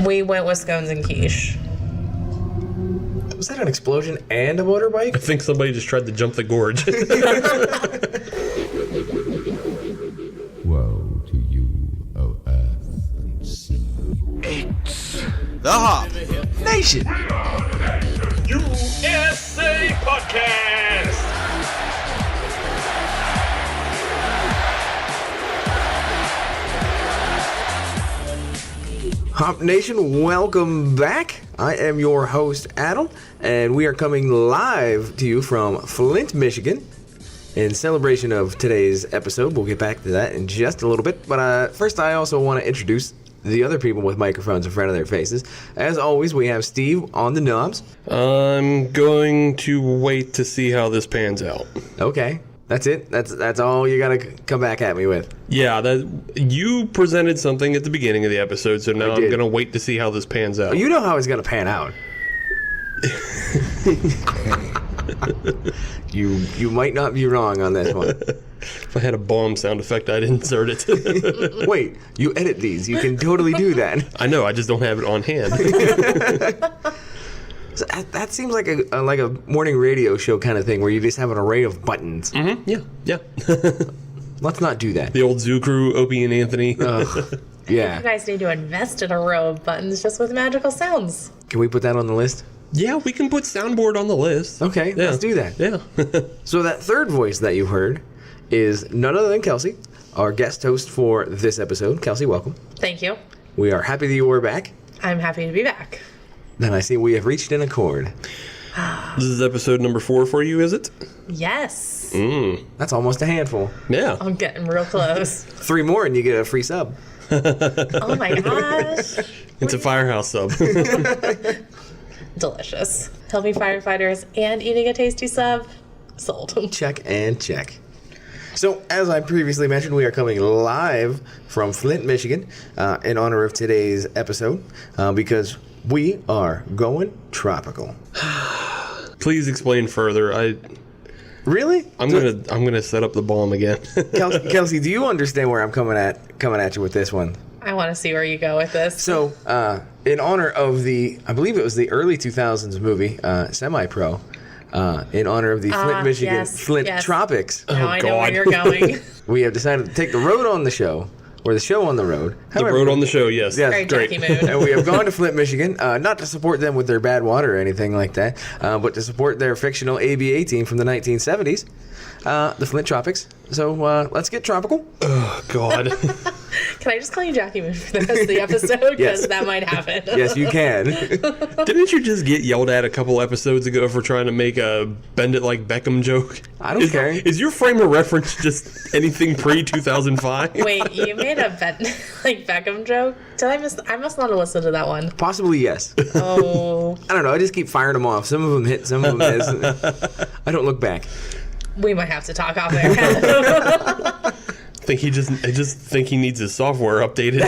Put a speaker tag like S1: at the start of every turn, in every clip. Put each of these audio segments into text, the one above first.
S1: We went with scones and quiche.
S2: Was that an explosion and a motorbike?
S3: I think somebody just tried to jump the gorge.
S4: Woe to you, O earth and sea.
S5: It's the Hop
S2: Nation!
S3: USA Podcast!
S2: Hop Nation, welcome back. I am your host, Adam, and we are coming live to you from Flint, Michigan. In celebration of today's episode, we'll get back to that in just a little bit. But first, I also want to introduce the other people with microphones in front of their faces. As always, we have Steve on the knobs.
S3: I'm going to wait to see how this pans out.
S2: Okay, that's it. That's all you gotta come back at me with.
S3: Yeah, you presented something at the beginning of the episode, so now I'm going to wait to see how this pans out.
S2: You know how it's gonna pan out. You might not be wrong on this one.
S3: If I had a bomb sound effect, I'd insert it.
S2: Wait, you edit these. You can totally do that.
S3: I know, I just don't have it on hand.
S2: So that seems like a morning radio show kind of thing where you just have an array of buttons.
S3: Mm-hmm. Yeah.
S2: Let's not do that.
S3: The old Zoo Crew, Opie and Anthony.
S2: Yeah.
S1: You guys need to invest in a row of buttons just with magical sounds.
S2: Can we put that on the list?
S3: Yeah, we can put soundboard on the list.
S2: Okay,
S3: Yeah.
S2: let's do that.
S3: Yeah.
S2: So that third voice that you heard is none other than Kelsey, our guest host for this episode. Kelsey, welcome.
S1: Thank you.
S2: We are happy that you are back.
S1: I'm happy to be back.
S2: Then I see we have reached an accord.
S3: This is episode number 4 for you, is it?
S1: Yes.
S2: That's almost a handful.
S3: Yeah.
S1: I'm getting real close.
S2: 3 more and you get a free sub.
S1: Oh my gosh.
S3: It's a Firehouse sub.
S1: Delicious. Helping firefighters and eating a tasty sub. Sold.
S2: Check and check. So, as I previously mentioned, we are coming live from Flint, Michigan, in honor of today's episode, because we are going tropical.
S3: Please explain further.
S2: Really?
S3: I'm gonna set up the bomb again.
S2: Kelsey, do you understand where I'm coming at you with this one?
S1: I want to see where you go with this.
S2: So, in honor of I believe it was the early 2000s movie, Semi-Pro, in honor of the Flint, Michigan,
S1: yes.
S2: Tropics,
S1: Now I know where you're going.
S2: we have decided to take the road on the show, or the show on the road.
S3: The road on the show, yes.
S2: Yes.
S1: Very
S3: Great.
S1: Jackie mood.
S2: And we have gone to Flint, Michigan, not to support them with their bad water or anything like that, but to support their fictional ABA team from the 1970s, the Flint Tropics. So let's get tropical.
S3: Oh, God.
S1: Can I just call you Jackie Moon for the rest of the episode? Because
S2: Yes.
S1: that might happen.
S2: Yes, you can.
S3: Didn't you just get yelled at a couple episodes ago for trying to make a Bend It Like Beckham joke?
S2: I don't care.
S3: Is your frame of reference just anything pre-2005?
S1: Wait, you made a like Beckham joke? I must not have listened to that one.
S2: Possibly yes.
S1: Oh,
S2: I don't know. I just keep firing them off. Some of them hit, some of them miss. I don't look back.
S1: we might have to talk off air.
S3: I just think he needs his software updated.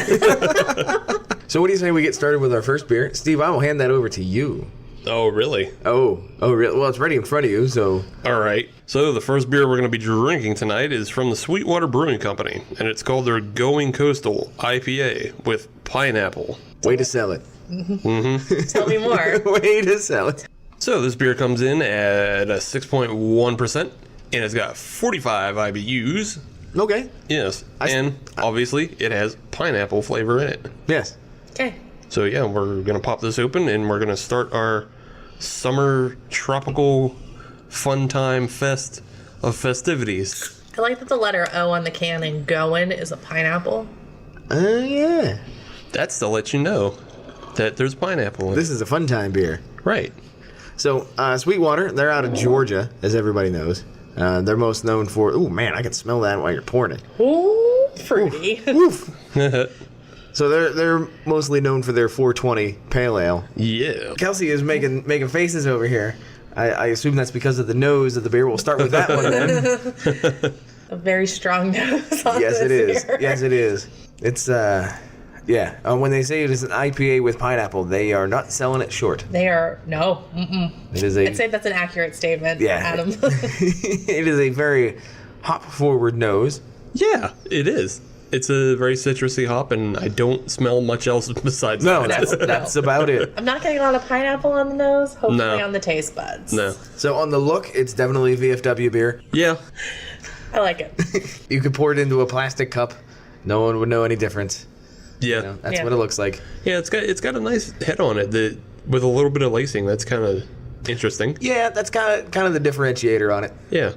S2: So what do you say we get started with our first beer? Steve, I will hand that over to you.
S3: Oh, really?
S2: Oh, really? Well, it's ready in front of you, so...
S3: All right. So the first beer we're going to be drinking tonight is from the Sweetwater Brewing Company, and it's called their Goin Coastal IPA with pineapple.
S2: Way to sell it.
S1: Tell me more.
S2: Way to sell it.
S3: So this beer comes in at a 6.1%, and it's got 45 IBUs.
S2: Okay.
S3: Yes, and obviously it has pineapple flavor in it.
S2: Yes.
S1: Okay.
S3: So yeah, we're going to pop this open, and we're going to start our summer tropical fun time fest of festivities.
S1: I like that the letter O on the can and Goin is a pineapple.
S2: Yeah.
S3: That's to let you know that there's pineapple in it.
S2: This is a fun time beer.
S3: Right.
S2: So, Sweetwater, they're out of Georgia, as everybody knows. They're most known for... Ooh, man, I can smell that while you're pouring it.
S1: Ooh, fruity.
S2: Woof. So they're mostly known for their 420 pale ale.
S3: Yeah.
S2: Kelsey is making faces over here. I assume that's because of the nose of the beer. We'll start with that one then.
S1: A very strong nose on
S2: Yes,
S1: this
S2: it is.
S1: beer.
S2: Yes, it is. It's yeah. When they say it is an IPA with pineapple, they are not selling it short.
S1: They are, no. Mm-mm.
S2: It is a.
S1: I'd say that's an accurate statement,
S2: Yeah.
S1: Adam.
S2: It is a very hop forward nose.
S3: Yeah, it is. it's a very citrusy hop, and I don't smell much else besides
S2: No,
S3: that.
S2: that's about it.
S1: I'm not getting a lot of pineapple on the nose. Hopefully
S3: No.
S1: on the taste buds.
S3: No.
S2: So on the look, it's definitely VFW beer.
S3: Yeah.
S1: I like it.
S2: You could pour it into a plastic cup. No one would know any difference.
S3: Yeah.
S2: You know, that's
S1: Yeah.
S2: what it looks like.
S3: Yeah, it's got a nice head on it that with a little bit of lacing. That's kind of interesting.
S2: Yeah, that's kind of the differentiator on it.
S3: Yeah.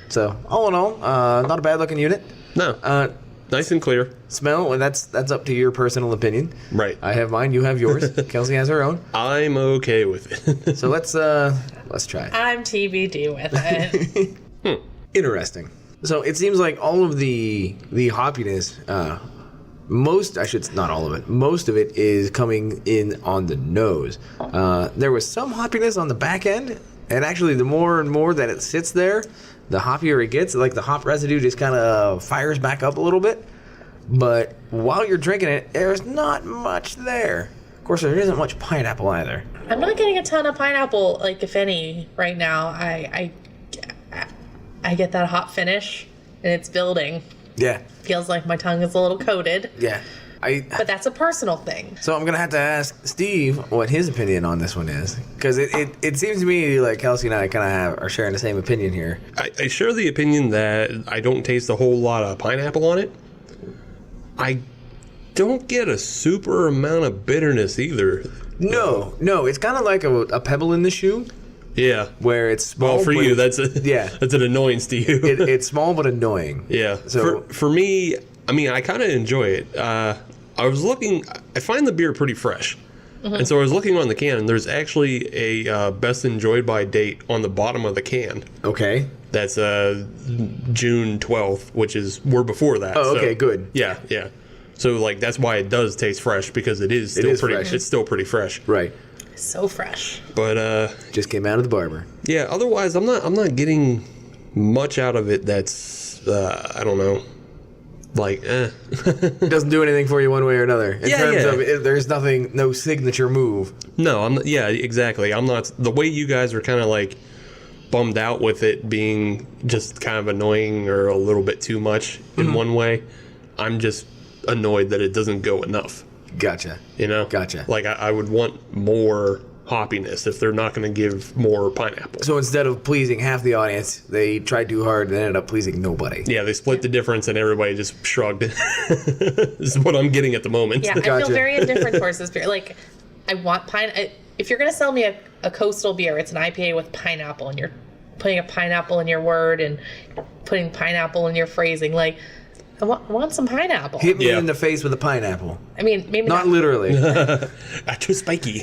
S2: So all in all, not a bad looking unit.
S3: No. Nice and clear.
S2: Smell, well, that's up to your personal opinion.
S3: Right.
S2: I have mine. You have yours. Kelsey has her own.
S3: I'm okay with it.
S2: So let's try it.
S1: I'm TBD with it.
S2: Interesting. So it seems like all of the hoppiness, not all of it, most of it is coming in on the nose. There was some hoppiness on the back end, and actually the more and more that it sits there, the hoppier it gets. Like the hop residue just kind of fires back up a little bit. But while you're drinking it, there's not much there. Of course, there isn't much pineapple either.
S1: I'm not getting a ton of pineapple, like if any, right now. I get that hop finish, and it's building.
S2: Yeah,
S1: Feels like my tongue is a little coated,
S2: yeah.
S1: but that's a personal thing.
S2: So I'm gonna have to ask Steve what his opinion on this one is, because it seems to me like Kelsey and I kind of are sharing the same opinion here.
S3: I share the opinion that I don't taste a whole lot of pineapple on it. I don't get a super amount of bitterness either.
S2: No, it's kind of like a pebble in the shoe,
S3: Yeah.
S2: where it's small.
S3: Well, for
S2: but
S3: you,
S2: it's-
S3: that's an annoyance to you.
S2: it's small but annoying.
S3: Yeah.
S2: So-
S3: for me, I mean, I kind of enjoy it. I find the beer pretty fresh. And so I was looking on the can, and there's actually a best enjoyed by date on the bottom of the can.
S2: Okay.
S3: That's June 12th, which is we're before that.
S2: Oh,
S3: so-
S2: okay, good.
S3: Yeah. So like that's why it does taste fresh, because it is
S2: is
S3: pretty
S2: fresh.
S3: it's still pretty fresh.
S2: Right.
S1: So fresh.
S3: But
S2: Just came out of the barber.
S3: yeah, otherwise I'm not getting much out of it that's I don't know. Like
S2: It doesn't do anything for you one way or another. In
S3: Yeah,
S2: terms
S3: yeah.
S2: of there's nothing, no signature move.
S3: No, I'm not, yeah, exactly. I'm not the way you guys are kind of like bummed out with it being just kind of annoying or a little bit too much in one way. I'm just annoyed that it doesn't go enough.
S2: Gotcha.
S3: You know?
S2: Gotcha.
S3: Like I would want more hoppiness if they're not going to give more pineapple.
S2: So instead of pleasing half the audience, they tried too hard and ended up pleasing nobody.
S3: Yeah, they split the difference and everybody just shrugged. This is what I'm getting at the moment.
S1: Yeah, I
S2: Gotcha.
S1: feel very indifferent towards this beer. Like, I want if you're going to sell me a coastal beer, it's an IPA with pineapple, and you're putting a pineapple in your word and putting pineapple in your phrasing. Like, I want some pineapple.
S2: Hit me
S3: Yeah.
S2: in the face with a pineapple.
S1: I mean, maybe
S2: Not
S1: not.
S2: literally.
S3: Too spiky.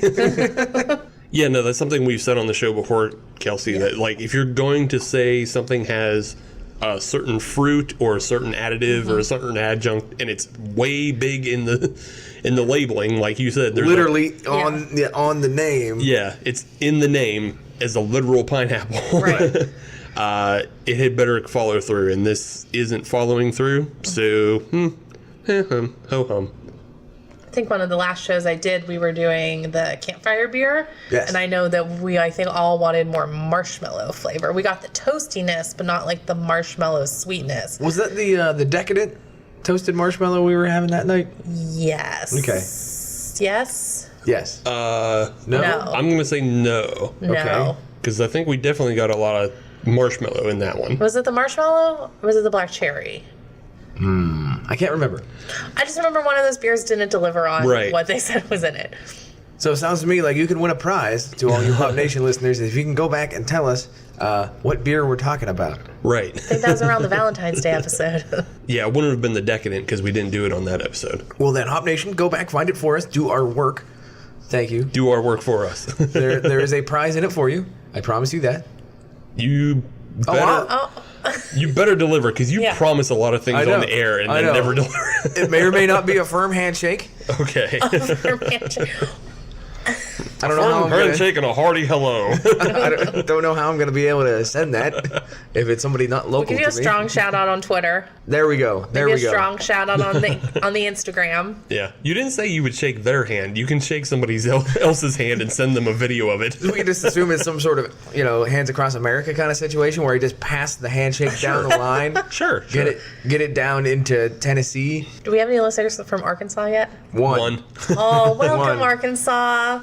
S3: Yeah, no, that's something we've said on the show before, Kelsey, that like if you're going to say something has a certain fruit or a certain additive or a certain adjunct and it's way big in the labeling, like you said, there's
S2: Literally on the name.
S3: yeah, it's in the name as a literal pineapple.
S1: Right.
S3: It had better follow through, and this isn't following through, so ho-hum.
S1: I think one of the last shows I did, we were doing the campfire beer.
S2: Yes.
S1: And I know that I think, all wanted more marshmallow flavor. We got the toastiness, but not like the marshmallow sweetness.
S2: Was that the decadent toasted marshmallow we were having that night?
S1: Yes.
S2: Okay.
S1: Yes?
S2: Yes.
S1: No.
S3: I'm going to say no,
S1: No.
S3: because I think we definitely got a lot of marshmallow in that one.
S1: Was it the marshmallow or was it the black cherry?
S2: I can't remember.
S1: I just remember one of those beers didn't deliver on
S3: Right.
S1: what they said was in it.
S2: So it sounds to me like you can win a prize to all you Hop Nation listeners if you can go back and tell us what beer we're talking about.
S3: Right.
S1: I think that was around the Valentine's Day episode.
S3: Yeah, it wouldn't have been the decadent because we didn't do it on that episode.
S2: Well then, Hop Nation, go back, find it for us, do our work. Thank you.
S3: Do our work for us.
S2: There is a prize in it for you. I promise you that.
S3: You better, you better deliver, because you
S1: Yeah.
S3: promise a lot of things
S2: I know.
S3: on the air and
S2: I
S3: then
S2: know.
S3: never deliver.
S2: It may or may not be a firm handshake.
S3: Okay.
S2: I don't know how I'm
S3: handshake and a hearty hello.
S2: I don't know how I'm going to be able to send that if it's somebody not local
S1: We'll give you a
S2: to me.
S1: strong shout out on Twitter.
S2: There we go. There we
S1: Maybe a
S2: go.
S1: strong shout out on the Instagram.
S3: Yeah. You didn't say you would shake their hand. You can shake somebody else's hand and send them a video of it.
S2: We can just assume it's some sort of, hands across America kind of situation where he just passed the handshake down the line.
S3: Sure.
S2: Get it down into Tennessee.
S1: Do we have any listeners from Arkansas yet?
S2: One.
S1: Oh, welcome,
S2: One.
S1: Arkansas.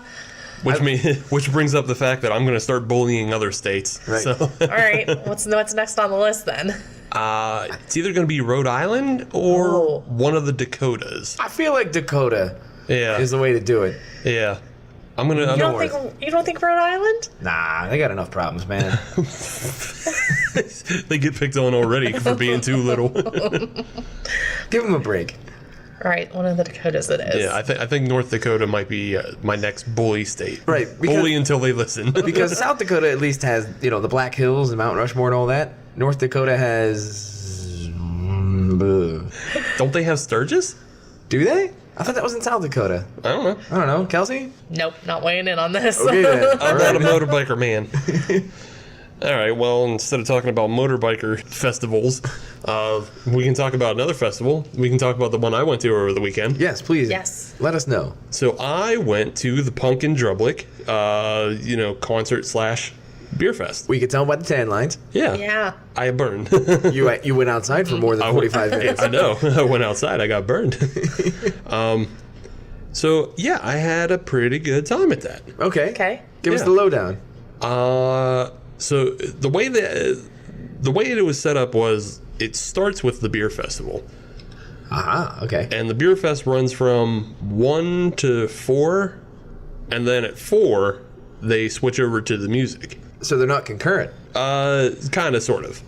S3: Which brings up the fact that I'm going to start bullying other states.
S2: Right.
S3: So
S1: All right, what's next on the list then?
S3: it's either going to be Rhode Island or one of the Dakotas.
S2: I feel like Dakota
S3: Yeah.
S2: is the way to do it.
S3: Yeah. I'm going to...
S1: You don't think Rhode Island?
S2: Nah, they got enough problems, man.
S3: They get picked on already for being too little.
S2: Give them a break.
S1: All right, one of the Dakotas it is.
S3: Yeah, I think North Dakota might be my next bully state.
S2: Right, because-
S3: Bully until they listen.
S2: Because South Dakota at least has, the Black Hills and Mount Rushmore and all that. North Dakota has...
S3: Don't they have Sturgis?
S2: Do they? I thought that was in South Dakota.
S3: I don't know.
S2: I don't know. Kelsey?
S1: Nope, not weighing in on this.
S2: Okay, then.
S3: I'm not a motorbiker man. All right, well, instead of talking about motorbiker festivals, we can talk about another festival. We can talk about the one I went to over the weekend.
S2: Yes, please.
S1: Yes.
S2: Let us know.
S3: So I went to the Pumpkin Drublic, concert/beer fest.
S2: We could tell by the tan lines.
S3: Yeah.
S1: Yeah.
S3: I burned.
S2: You went outside for more than 45 minutes.
S3: I know. I went outside. I got burned. So, yeah, I had a pretty good time at that.
S2: Okay.
S1: Okay.
S2: Give us
S3: Yeah.
S2: the lowdown.
S3: So the way it was set up was it starts with the beer festival,
S2: Okay.
S3: and the beer fest runs from 1 to 4, and then at 4 they switch over to the music.
S2: So they're not concurrent.
S3: Kind of, sort of.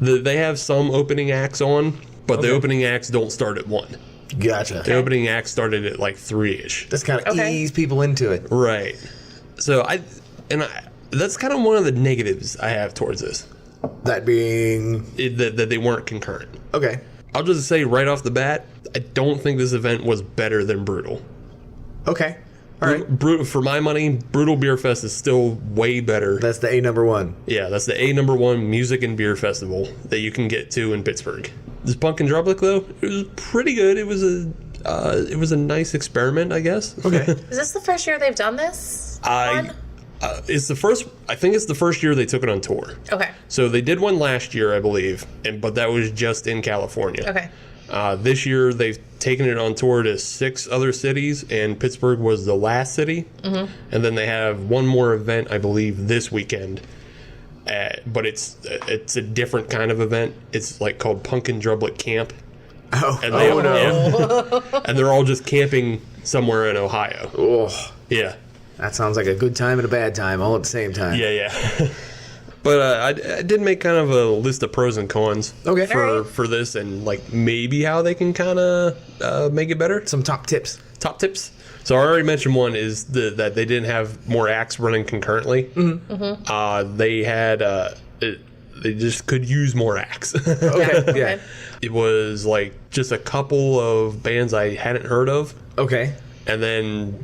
S3: They have some opening acts on, but the opening acts don't start at 1.
S2: Gotcha.
S3: The opening act started at like 3-ish.
S2: Just kind of
S1: Okay.
S2: ease people into it.
S3: Right. So that's kind of one of the negatives I have towards this.
S2: That being...
S3: That they weren't concurrent.
S2: Okay.
S3: I'll just say right off the bat, I don't think this event was better than Brutal.
S2: Okay. All right.
S3: Brutal, for my money, Brutal Beer Fest is still way better.
S2: That's the A number one.
S3: Yeah, that's the #1 music and beer festival that you can get to in Pittsburgh. This Pumpkin Drublic, though, it was pretty good. It was a nice experiment, I guess.
S2: Okay.
S1: Is this the first year they've done this? one?
S3: It's the first. I think it's the first year they took it on tour.
S1: Okay.
S3: So they did one last year, I believe, but that was just in California.
S1: Okay.
S3: This year they've taken it on tour to 6 other cities, and Pittsburgh was the last city. Mm-hmm. And then they have one more event, I believe, this weekend. But it's a different kind of event. It's like called Pumpkin Drublic Camp.
S2: Oh,
S3: And
S2: no.
S3: and they're all just camping somewhere in Ohio.
S2: Oh,
S3: Yeah.
S2: that sounds like a good time and a bad time all at the same time.
S3: Yeah. But I did make kind of a list of pros and cons
S2: Okay.
S3: for this, and like maybe how they can kind of make it better.
S2: Some top tips.
S3: Top tips. So I already mentioned one is that they didn't have more acts running concurrently. Mm-hmm. They had they just could use more acts.
S2: Okay. Yeah.
S3: It was like just a couple of bands I hadn't heard of,
S2: Okay.
S3: and then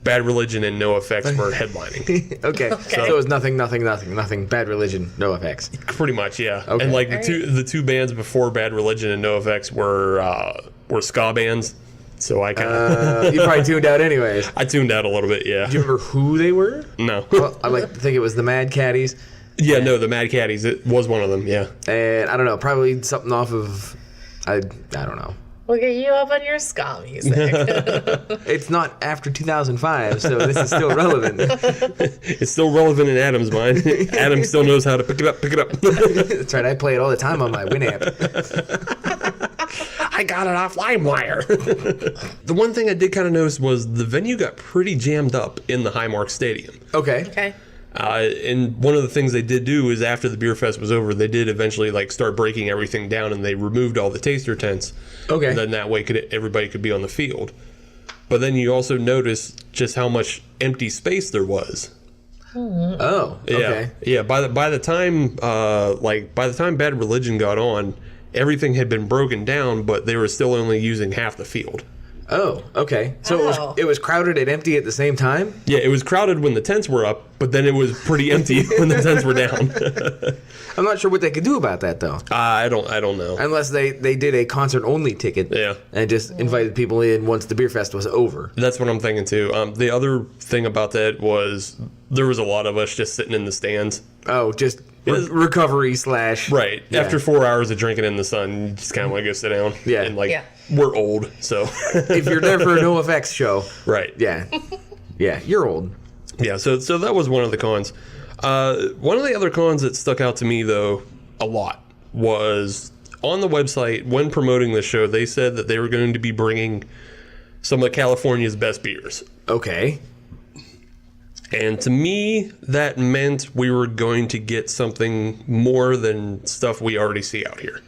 S3: Bad Religion and NOFX were headlining.
S2: Okay. So it was nothing. Bad Religion, NOFX.
S3: Pretty much, yeah.
S2: Okay.
S3: And like the two bands before Bad Religion and NOFX were ska bands. So I kind of
S2: You probably tuned out anyways.
S3: I tuned out a little bit, yeah.
S2: Do you remember who they were?
S3: No.
S2: Well, I like to think it was the Mad Caddies.
S3: Yeah, no, the Mad Caddies. It was one of them, yeah.
S2: And I don't know, probably something off of... I don't know.
S1: We'll get you up on your ska music.
S2: It's not after 2005, so this is still relevant.
S3: It's still relevant in Adam's mind. Adam still knows how to pick it up.
S2: That's right, I play it all the time on my Winamp.
S3: I got it off LimeWire. The one thing I did kind of notice was the venue got pretty jammed up in the Highmark Stadium.
S2: Okay.
S1: Okay.
S3: And one of the things they did do is after the beer fest was over, they did eventually like start breaking everything down, and they removed all the taster tents.
S2: Okay.
S3: And then that way everybody could be on the field. But then you also notice just how much empty space there was.
S2: Oh, okay.
S3: Yeah. By the time Bad Religion got on, everything had been broken down, but they were still only using half the field.
S2: Oh, okay. So
S1: Oh.
S2: it was crowded and empty at the same time?
S3: Yeah, it was crowded when the tents were up, but then it was pretty empty when the tents were down.
S2: I'm not sure what they could do about that, though.
S3: I don't know.
S2: Unless they did a concert-only ticket
S3: Yeah.
S2: and just invited people in once the beer fest was over.
S3: That's what I'm thinking too. The other thing about that was there was a lot of us just sitting in the stands.
S2: Oh, just recovery /
S3: Right.
S2: Yeah.
S3: After 4 hours of drinking in the sun, you just kind of want to go sit down.
S2: Yeah.
S3: And like,
S1: Yeah.
S3: we're old, so.
S2: If you're there for a NOFX show.
S3: Right.
S2: Yeah. Yeah, you're old.
S3: Yeah, so that was one of the cons. One of the other cons that stuck out to me, though, a lot was on the website, when promoting the show, they said that they were going to be bringing some of California's best beers.
S2: Okay.
S3: And to me, that meant we were going to get something more than stuff we already see out here.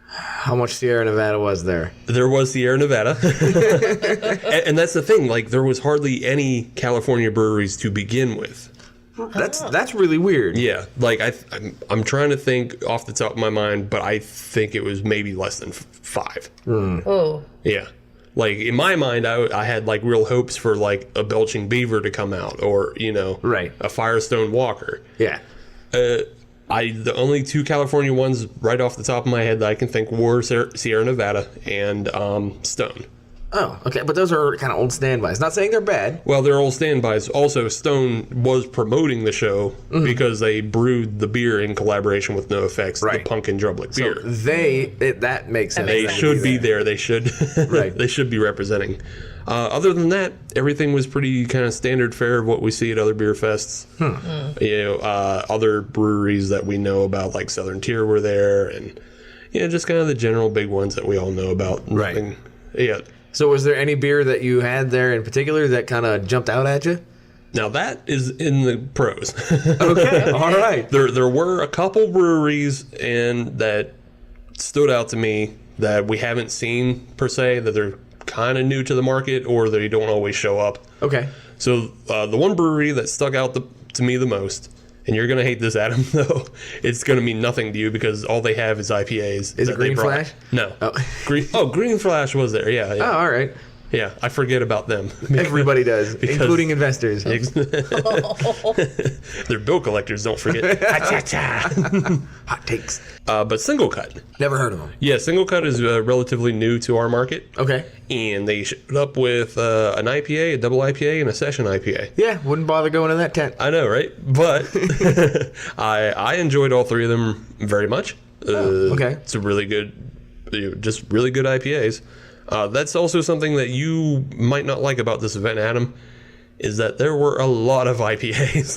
S2: How much Sierra Nevada was there?
S3: There was Sierra Nevada. and that's the thing, like, there was hardly any California breweries to begin with.
S2: That's really weird.
S3: Yeah, like, I'm trying to think off the top of my mind, but I think it was maybe less than 5.
S1: Oh.
S3: Yeah. Like, in my mind, I had, like, real hopes for, like, a Belching Beaver to come out, or, you know,
S2: Right.
S3: a Firestone Walker.
S2: Yeah.
S3: The only 2 California ones right off the top of my head that I can think were Sierra Nevada and Stone.
S2: Oh, okay. But those are kind of old standbys. Not saying they're bad.
S3: Well, they're old standbys. Also, Stone was promoting the show because they brewed the beer in collaboration with NOFX,
S2: Right.
S3: the Pumpkin Drublic beer.
S2: That makes sense.
S3: They
S1: makes
S3: should be there. They should.
S2: Right.
S3: They should be representing. Other than that, everything was pretty kind of standard fare of what we see at other beer fests. You know, other breweries that we know about, like Southern Tier, were there, and just kind of the general big ones that we all know about.
S2: Right.
S3: Nothing- Yeah.
S2: So was there any beer that you had there in particular that kind of jumped out at you?
S3: Now that is in the pros.
S2: Okay. All right.
S3: There were a couple breweries and that stood out to me that we haven't seen per se, that they're kind of new to the market or they don't always show up.
S2: Okay.
S3: So the one brewery that stuck out to me the most, and you're gonna hate this, Adam, though, it's gonna mean nothing to you because all they have is IPAs.
S2: Is
S3: that
S2: it Green
S3: they brought.
S2: Flash?
S3: No.
S2: Oh.
S3: Green Flash was there. Yeah.
S2: Oh, all right.
S3: Yeah. I forget about them.
S2: Everybody does, including investors.
S3: They're bill collectors. Don't forget.
S2: Hot takes.
S3: But Single Cut.
S2: Never heard of them.
S3: Yeah, Single Cut is relatively new to our market.
S2: Okay.
S3: And they showed up with an IPA, a double IPA, and a session IPA.
S2: Yeah, wouldn't bother going in that tent.
S3: I know, right? But I enjoyed all 3 of them very much.
S2: Okay.
S3: It's a really good, just really good IPAs. That's also something that you might not like about this event, Adam, is that there were a lot of IPAs.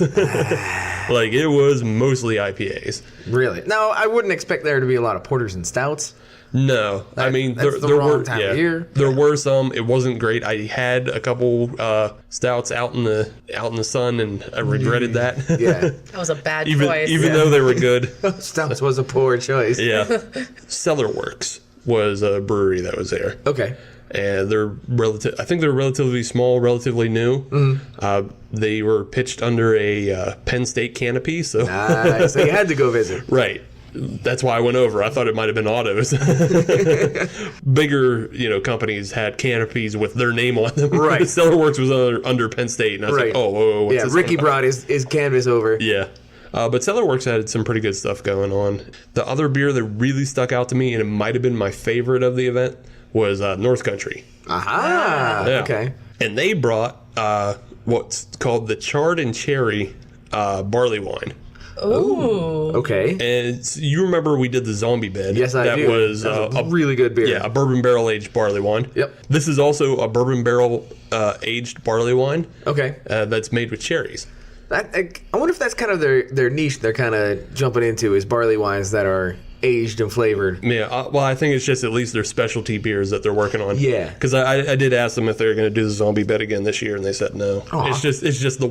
S3: Like, it was mostly IPAs.
S2: Really? No, I wouldn't expect there to be a lot of porters and stouts.
S3: No, I mean
S2: that's the
S3: there
S2: wrong
S3: were
S2: time of year.
S3: There were some. It wasn't great. I had a couple stouts out in the sun, and I regretted that.
S2: Yeah.
S1: That was a bad
S3: even
S1: choice.
S3: though they were good.
S2: Stouts was a poor choice.
S3: Yeah. Cellarworks was a brewery that was there,
S2: Okay.
S3: and I think they're relatively small, relatively new. They were pitched under a Penn State canopy, so
S2: So you had to go visit.
S3: right. That's why I went over. I thought it might have been autos. Bigger, companies had canopies with their name on them.
S2: Right.
S3: Cellarworks was under Penn State, and I was
S2: Right.
S3: like, oh, whoa, what's
S2: Yeah,
S3: this
S2: Ricky
S3: about?
S2: brought his canvas over.
S3: Yeah. But Cellarworks had some pretty good stuff going on. The other beer that really stuck out to me, and it might have been my favorite of the event, was North Country.
S2: Aha.
S3: Yeah.
S2: Okay.
S3: And they brought what's called the Charred and Cherry barley wine.
S1: Ooh.
S2: Okay.
S3: And you remember we did the zombie bed.
S2: Yes, I
S3: that
S2: do.
S3: Was
S2: That's a really good beer.
S3: Yeah, a bourbon barrel aged barley wine.
S2: Yep.
S3: This is also a bourbon barrel aged barley wine.
S2: Okay.
S3: That's made with cherries.
S2: I wonder if that's kind of their niche they're kind of jumping into is barley wines that are aged and flavored.
S3: Yeah, well, I think it's just at least their specialty beers that they're working on.
S2: Yeah.
S3: Because I did ask them if they were going to do the zombie bed again this year, and they said no.
S2: Aw.
S3: It's just the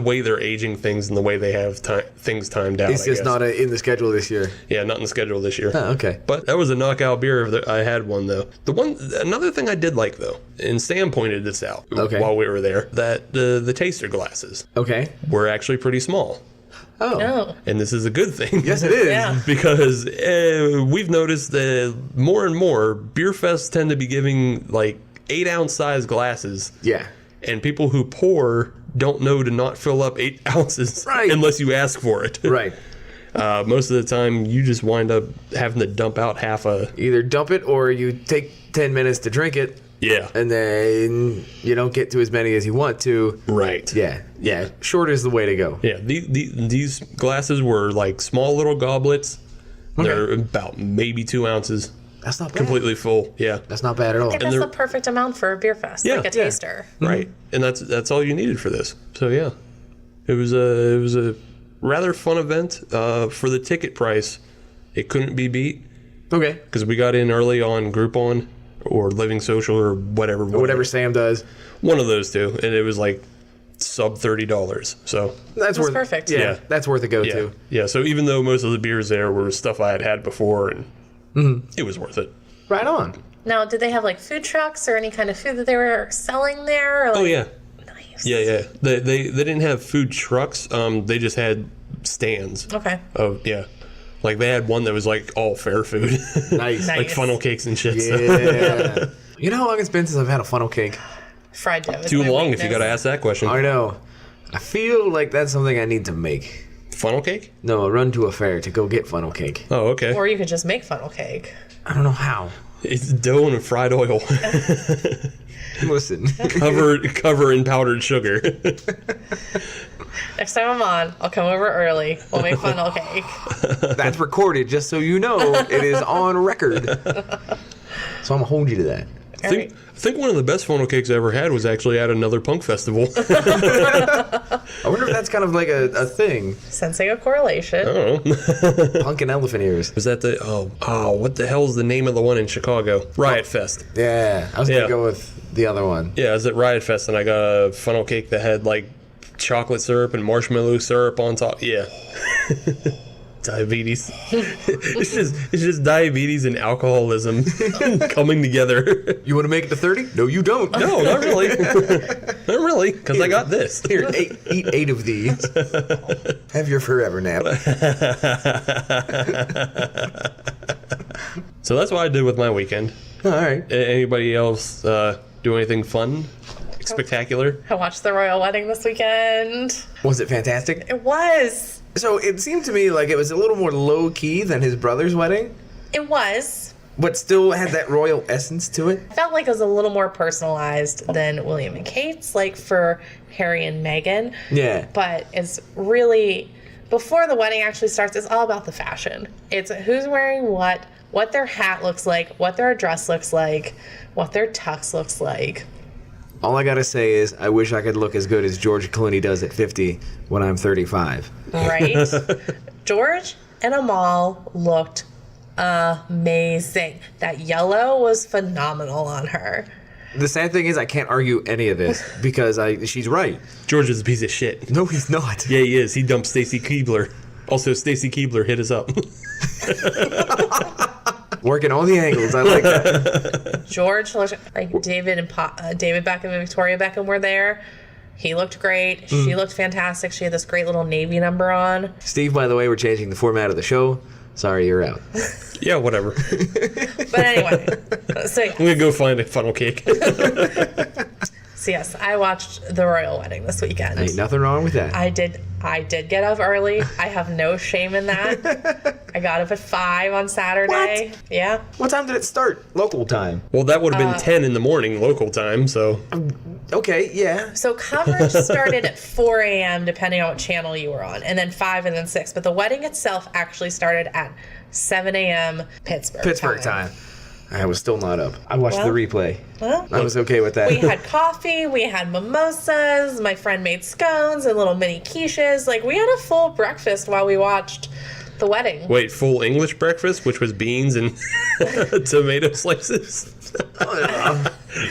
S3: way they're aging things and the way they have things timed out.
S2: It's
S3: I
S2: just
S3: guess.
S2: not in the schedule this year.
S3: Yeah, not in the schedule this year.
S2: Oh, okay.
S3: But that was a knockout beer. I had one though. Another thing I did like though, and Sam pointed this out while we were there, that the taster glasses
S2: Okay.
S3: were actually pretty small.
S2: Oh.
S1: Oh.
S3: And this is a good thing.
S2: Yes, it is.
S1: Yeah.
S3: Because we've noticed that more and more beer fests tend to be giving like 8-ounce size glasses.
S2: Yeah.
S3: And people who pour don't know to not fill up 8 ounces unless you ask for it.
S2: Right.
S3: Most of the time, you just wind up having to dump out half a...
S2: Either dump it or you take 10 minutes to drink it.
S3: Yeah.
S2: And then you don't get to as many as you want to.
S3: Right.
S2: Yeah. Short is the way to go.
S3: Yeah. These glasses were like small little goblets.
S2: Okay.
S3: They're about maybe 2 ounces.
S2: That's not bad.
S3: Completely full. Yeah.
S2: That's not bad at all.
S1: I think that's the perfect amount for a beer fest, like a taster.
S3: Right. And that's all you needed for this. So yeah. It was a rather fun event. For the ticket price, it couldn't be beat.
S2: Okay.
S3: Because we got in early on Groupon or Living Social or whatever.
S2: Whatever Sam does.
S3: One of those two. And it was like sub $30. So
S2: that's worth
S1: perfect.
S2: Yeah, that's worth a go to.
S3: Yeah. So even though most of the beers there were stuff I had before, and it was worth it.
S2: Right on.
S1: Now, did they have like food trucks or any kind of food that they were selling there? Or, like,
S3: Oh yeah.
S1: Nice.
S3: Yeah. They didn't have food trucks. They just had stands.
S1: Okay.
S3: Like they had one that was like all fair food.
S2: Nice.
S3: Like funnel cakes and shit. So.
S2: Yeah. You know how long it's been since I've had a funnel cake?
S1: Fried dough. is
S3: Too
S1: my
S3: long if
S1: weakness.
S3: you gotta ask that question.
S2: I know. I feel like that's something I need to make.
S3: Funnel cake?
S2: No, run to a fair to go get funnel cake.
S3: Oh, okay.
S1: Or you could just make funnel cake.
S2: I don't know how.
S3: It's dough and fried oil.
S2: Listen.
S3: cover in powdered sugar.
S1: Next time I'm on, I'll come over early. We'll make funnel cake.
S2: That's recorded, just so you know. It is on record. So I'm going to hold you to that.
S3: I think one of the best funnel cakes I ever had was actually at another punk festival.
S2: I wonder if that's kind of like a thing.
S1: Sensing a correlation.
S3: I don't know.
S2: Punk and elephant ears.
S3: Was that the... Oh, what the hell's the name of the one in Chicago? Riot Fest.
S2: Yeah, I was going
S3: Yeah.
S2: to go with the other one.
S3: Yeah, I was at Riot Fest and I got a funnel cake that had like chocolate syrup and marshmallow syrup on top. Yeah. Diabetes. it's just diabetes and alcoholism coming together.
S2: You want to make it to 30? No, you don't.
S3: No, not really. Not really, because I got this.
S2: Here, eat 8 of these. Have your forever nap.
S3: So that's what I did with my weekend.
S2: All right.
S3: Anybody else do anything fun, spectacular?
S1: I watched the royal wedding this weekend.
S2: Was it fantastic?
S1: It was.
S2: So it seemed to me like it was a little more low key than his brother's wedding,
S1: It was.
S2: but still had that royal essence to it.
S1: Felt like it was a little more personalized than William and Kate's, like for Harry and Meghan.
S2: Yeah.
S1: But it's really, before the wedding actually starts, it's all about the fashion. It's who's wearing what their hat looks like, what their dress looks like, what their tux looks like.
S2: All I gotta say is, I wish I could look as good as George Clooney does at 50 when I'm 35.
S1: Right? George and Amal looked amazing. That yellow was phenomenal on her.
S2: The sad thing is, I can't argue any of this because she's right.
S3: George is a piece of shit.
S2: No, he's not.
S3: Yeah, he is. He dumped Stacy Keebler. Also, Stacy Keebler hit us up.
S2: Working all the angles. I like that.
S1: George looked like David Beckham and Victoria Beckham were there. He looked great. She looked fantastic. She had this great little navy number on.
S2: Steve, by the way, we're changing the format of the show. Sorry, you're out.
S3: Yeah, whatever.
S1: But anyway, so
S3: I'm gonna go find a funnel cake.
S1: So yes, I watched the royal wedding this weekend.
S2: Ain't nothing wrong with that.
S1: I did get up early. I have no shame in that. I got up at 5 on Saturday.
S2: What?
S1: Yeah.
S2: What time did it start? Local time.
S3: Well, that would have been 10 in the morning local time, so...
S2: Okay, yeah.
S1: So coverage started at 4 a.m. depending on what channel you were on, and then 5 and then 6. But the wedding itself actually started at 7 a.m. Pittsburgh
S2: time. I was still not up. I watched the replay.
S1: Well,
S2: I was okay with that.
S1: we had coffee, we had mimosas, my friend made scones and little mini quiches. Like, we had a full breakfast while we watched the wedding.
S3: Wait, full English breakfast, which was beans and tomato slices?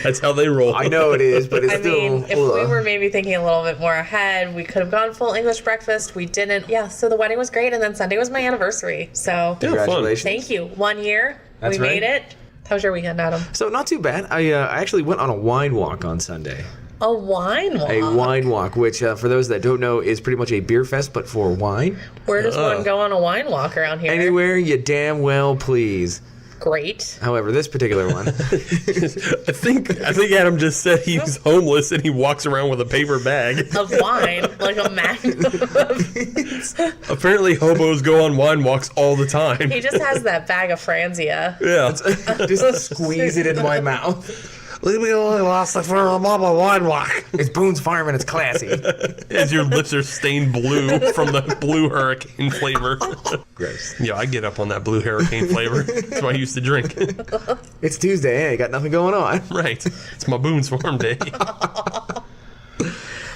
S3: That's how they roll.
S2: I know it is, but it's
S1: I
S2: still...
S1: mean, if we were maybe thinking a little bit more ahead, we could have gone full English breakfast. We didn't. Yeah, so the wedding was great, and then Sunday was my anniversary. So,
S2: Congratulations.
S1: thank you. 1 year.
S2: That's
S1: we
S2: right.
S1: made it. How was your weekend, Adam?
S2: So not too bad. I actually went on a wine walk on Sunday.
S1: A wine walk.
S2: A wine walk, which for those that don't know is pretty much a beer fest, but for wine.
S1: Where does one go on a wine walk around here?
S2: Anywhere you damn well please.
S1: great.
S2: However, this particular one,
S3: I think Adam just said he's homeless and he walks around with a paper bag.
S1: Of wine, like a magnum.
S3: Apparently, hobos go on wine walks all the time.
S1: He just has that bag of Franzia.
S3: Yeah.
S2: just squeeze it into my mouth.
S3: Leave me alone, lost for a mama wine walk.
S2: It's Boone's Farm and it's classy.
S3: As your lips are stained blue from the blue hurricane flavor.
S2: Gross.
S3: Yeah, I get up on that blue hurricane flavor. That's what I used to drink.
S2: It's Tuesday. Hey, got nothing going on.
S3: Right. It's my Boone's Farm day.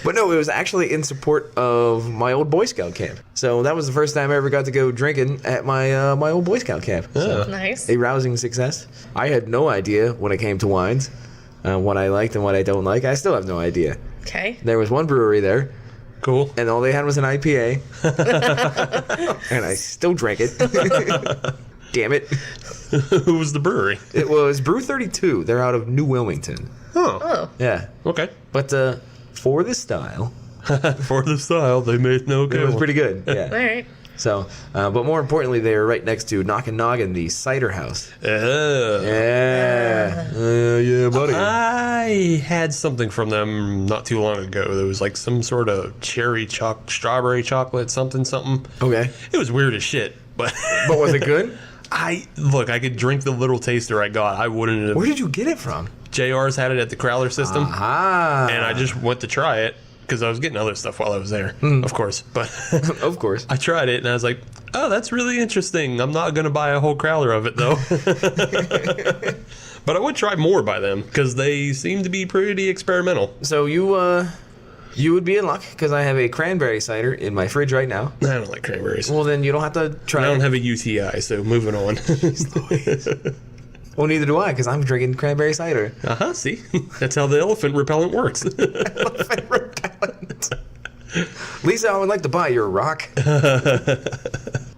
S2: But no, it was actually in support of my old Boy Scout camp. So that was the first time I ever got to go drinking at my my old Boy Scout camp. So,
S1: Nice.
S2: a rousing success. I had no idea when it came to wines, what I liked and what I don't like. I still have no idea.
S1: Okay.
S2: There was one brewery there,
S3: Cool.
S2: and all they had was an IPA. And I still drank it. Damn it.
S3: Who was the brewery?
S2: It was Brew 32. They're out of New Wilmington.
S1: Oh.
S2: Yeah.
S3: Okay.
S2: But for the style,
S3: For the style, they made no
S2: it
S3: go.
S2: was pretty good.
S1: All
S2: Yeah.
S1: right.
S2: So, but more importantly, they were right next to Knockin' Noggin, the cider house. Yeah. Yeah, buddy.
S3: I had something from them not too long ago. There was like some sort of strawberry chocolate, something.
S2: Okay.
S3: It was weird as shit, but
S2: But was it good?
S3: I could drink the little taster I got. I wouldn't have.
S2: Where did you get it from?
S3: JR's had it at the Crowler system,
S2: Ah.
S3: and I just went to try it because I was getting other stuff while I was there, of course. But
S2: Of course.
S3: I tried it, and I was like, "Oh, that's really interesting." I'm not gonna buy a whole Crowler of it though. But I would try more by them because they seem to be pretty experimental.
S2: So you would be in luck because I have a cranberry cider in my fridge right now.
S3: I don't like cranberries.
S2: Well, then you don't have to try
S3: I don't
S2: it.
S3: have a UTI, so moving on.
S2: Well, neither do I because I'm drinking cranberry cider.
S3: See? That's how the elephant repellent works.
S2: Lisa, I would like to buy your rock.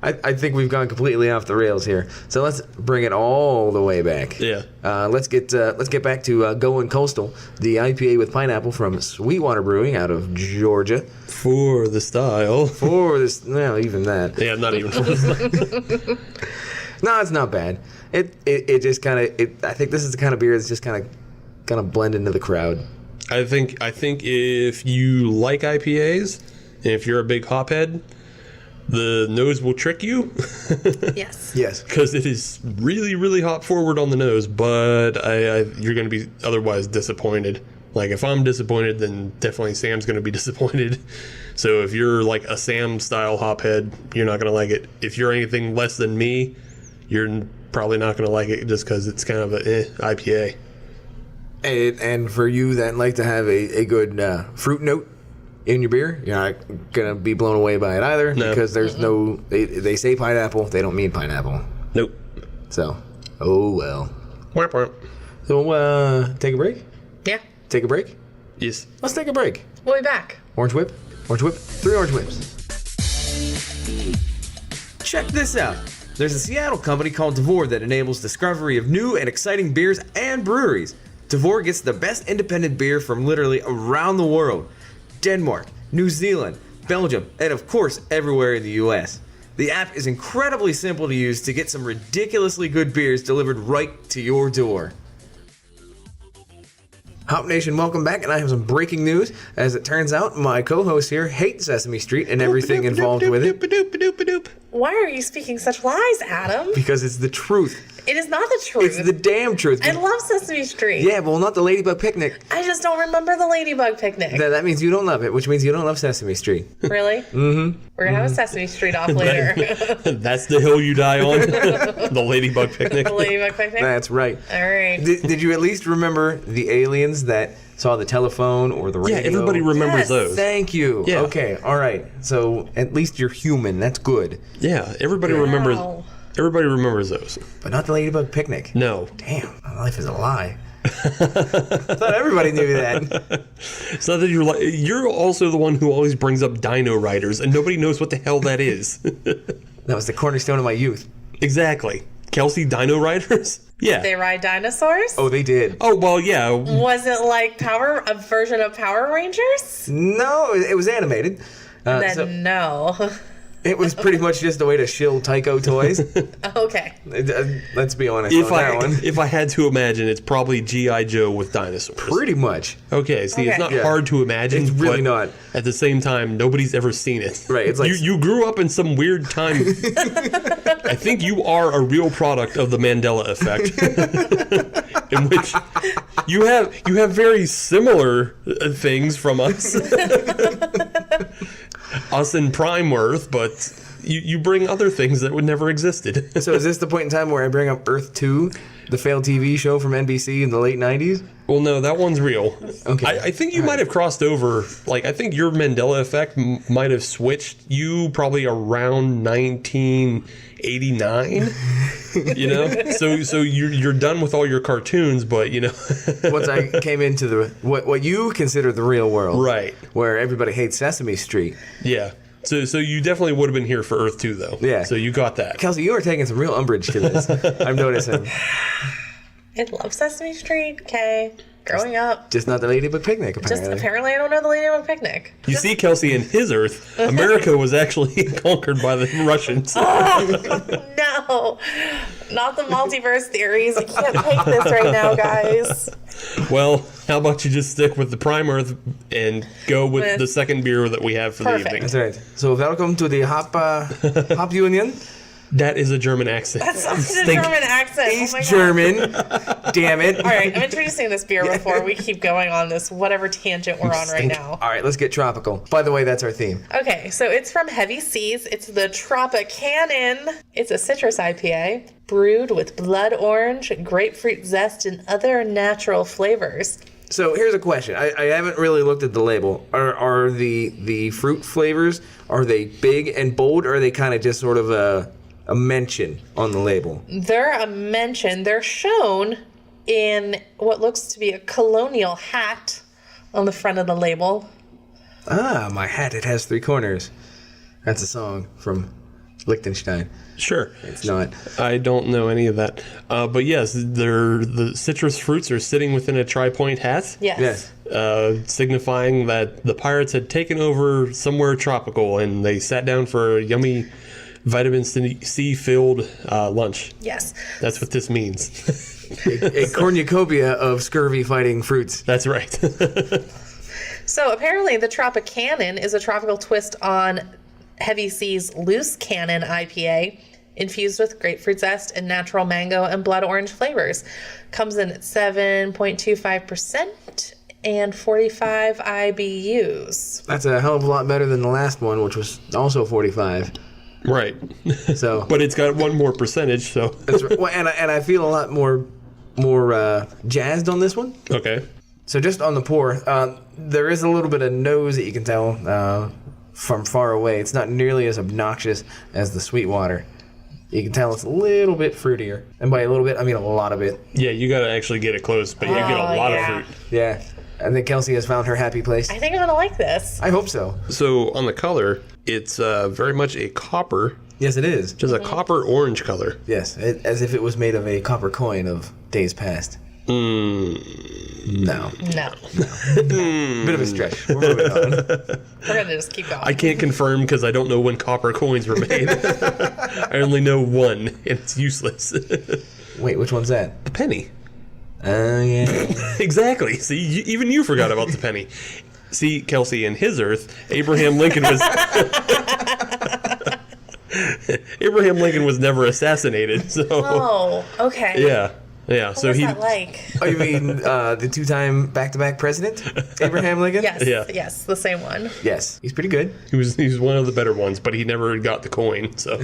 S2: I think we've gone completely off the rails here. So let's bring it all the way back.
S3: Yeah.
S2: Let's get back to Goin Coastal, the IPA with pineapple from Sweetwater Brewing out of Georgia.
S3: For the style.
S2: For this, no, even that.
S3: Yeah, not even for the style.
S2: No, it's not bad. It just kind of. I think this is the kind of beer that's just kind of blend into the crowd.
S3: I think if you like IPAs, and if you're a big hophead, the nose will trick you.
S1: Yes.
S2: Yes.
S3: Because it is really, really hop forward on the nose, but you're going to be otherwise disappointed. Like, if I'm disappointed, then definitely Sam's going to be disappointed. So if you're like a Sam-style hophead, you're not going to like it. If you're anything less than me, you're probably not going to like it just because it's kind of a IPA.
S2: And for you that like to have a good fruit note in your beer, you're not going to be blown away by it either.
S3: No.
S2: Because there's no... They say pineapple, they don't mean pineapple.
S3: Nope.
S2: So, oh well.
S3: Womp womp.
S2: So, take a break?
S1: Yeah.
S2: Take a break?
S3: Yes.
S2: Let's take a break.
S1: We'll be back.
S2: Orange whip, 3 orange whips. Check this out. There's a Seattle company called Devore that enables discovery of new and exciting beers and breweries. Devore gets the best independent beer from literally around the world. Denmark, New Zealand, Belgium, and of course everywhere in the US. The app is incredibly simple to use to get some ridiculously good beers delivered right to your door. Hop Nation, welcome back, and I have some breaking news. As it turns out, my co-hosts here hate Sesame Street and everything involved with it.
S1: Why are you speaking such lies, Adam?
S2: Because it's the truth.
S1: It is not the truth.
S2: It's the damn truth.
S1: I love Sesame Street.
S2: Yeah, well, not the Ladybug Picnic.
S1: I just don't remember the Ladybug Picnic.
S2: That means you don't love it, which means you don't love Sesame Street.
S1: Really? Mm-hmm. We're going to have a Sesame Street off later.
S3: That's the hill you die on. The Ladybug Picnic.
S1: The Ladybug Picnic?
S2: That's right.
S1: All right.
S2: Did you at least remember the aliens that saw the telephone or the radio?
S3: Yeah, everybody remembers
S1: Yes.
S3: those.
S2: Thank you.
S3: Yeah.
S2: Okay, all right. So at least you're human. That's good.
S3: Yeah, everybody remembers.
S1: Wow.
S3: Everybody remembers those.
S2: But not the Ladybug Picnic.
S3: No,
S2: Damn, my life is a lie. I thought everybody knew that.
S3: it's not that you're also the one who always brings up Dino Riders, and nobody knows what the hell that is.
S2: That was the cornerstone of my youth.
S3: Exactly, Kelsey, Dino Riders. Yeah.
S1: They ride dinosaurs?
S2: Oh, they did.
S3: Oh well, yeah.
S1: Was it like a version of Power Rangers?
S2: No, it was animated.
S1: Then no.
S2: It was pretty much just a way to shill Tyco toys.
S1: Okay.
S2: Let's be honest on that one.
S3: If I had to imagine, it's probably G.I. Joe with dinosaurs.
S2: Pretty much.
S3: Okay, see, it's not
S2: Yeah.
S3: hard to imagine.
S2: It's really
S3: but
S2: not.
S3: At the same time, nobody's ever seen it.
S2: Right, it's like-
S3: you grew up in some weird time. I think you are a real product of the Mandela effect, in which you have very similar things from us. Us in Prime Earth, but you bring other things that would never existed.
S2: So is this the point in time where I bring up Earth 2, the failed TV show from NBC in the late 90s?
S3: Well, no, that one's real.
S2: Okay.
S3: I think you might have crossed over. Like, I think your Mandela effect might have switched you probably around 1989. You know, so you're done with all your cartoons, but you know,
S2: Once I came into the what you consider the real world,
S3: right?
S2: Where everybody hates Sesame Street.
S3: Yeah. So you definitely would have been here for Earth 2, though.
S2: Yeah.
S3: So you got that.
S2: Kelsey, you are taking some real umbrage to this. I'm noticing.
S1: I love Sesame Street, okay. Growing up.
S2: Just not the Ladybug Picnic,
S1: Just
S2: apparently.
S1: apparently I don't know the Ladybug Picnic.
S3: You see, Kelsey, in his Earth, America was actually conquered by the Russians.
S1: No, not the multiverse theories. I can't take this right now, guys.
S3: Well, how about you just stick with the Prime Earth and go with the second beer that we have for
S1: Perfect.
S3: the evening?
S2: That's right. So welcome to the Hop Union.
S3: That is a German accent.
S1: That's such a
S3: Stink.
S1: German accent.
S2: East
S1: oh my God.
S2: German. Damn it.
S1: All right, I'm introducing this beer before we keep going on this whatever tangent we're on right now.
S2: All right, let's get tropical. By the way, that's our theme.
S1: Okay, so it's from Heavy Seas. It's the Tropicannon. It's a citrus IPA brewed with blood orange, grapefruit zest, and other natural flavors.
S2: So here's a question. I haven't really looked at the label. Are the fruit flavors, are they big and bold, or are they kind of just sort of a mention on the label?
S1: They're a mention. They're shown in what looks to be a colonial hat on the front of the label.
S2: Ah, my hat, it has three corners. That's a song from Liechtenstein.
S3: Sure.
S2: It's not.
S3: I don't know any of that. But yes, the citrus fruits are sitting within a tri-point hat.
S1: Yes.
S2: Yes.
S3: Signifying that the pirates had taken over somewhere tropical and they sat down for a yummy vitamin C filled lunch.
S1: Yes.
S3: That's what this means.
S2: A cornucopia of scurvy fighting fruits.
S3: That's right.
S1: So apparently the Tropicannon is a tropical twist on Heavy Seas Loose Cannon IPA, infused with grapefruit zest and natural mango and blood orange flavors. Comes in at 7.25% and 45 IBUs.
S2: That's a hell of a lot better than the last one, which was also 45.
S3: Right.
S2: So,
S3: But it's got one more percentage, so.
S2: that's right. Well, and I feel a lot more jazzed on this one.
S3: Okay.
S2: So just on the pour, there is a little bit of nose that you can tell from far away. It's not nearly as obnoxious as the Sweetwater. You can tell it's a little bit fruitier. And by a little bit, I mean a lot of it.
S3: Yeah, you gotta actually get it close, but you get a lot of fruit.
S2: Yeah. I think Kelsey has found her happy place.
S1: I think I'm going to like this.
S2: I hope so.
S3: So on the color, it's very much a copper,
S2: Yes, it is.
S3: just a copper orange color.
S2: Yes, as if it was made of a copper coin of days past. No.
S1: No.
S2: Bit of a stretch. We're moving on.
S1: We're going to just keep going.
S3: I can't confirm because I don't know when copper coins were made. I only know one, and it's useless.
S2: Wait, which one's that?
S3: The penny.
S2: Yeah.
S3: Exactly. See, even you forgot about the penny. See, Kelsey, in his Earth, Abraham Lincoln was never assassinated. So
S1: Oh, okay.
S3: yeah.
S1: What
S3: So
S1: was
S3: he.
S1: that like?
S2: Oh, you mean the two-time back-to-back president, Abraham Lincoln?
S1: Yes,
S3: Yeah.
S1: yes, the same one.
S2: Yes, he's pretty good.
S3: He was one of the better ones, but he never got the coin. So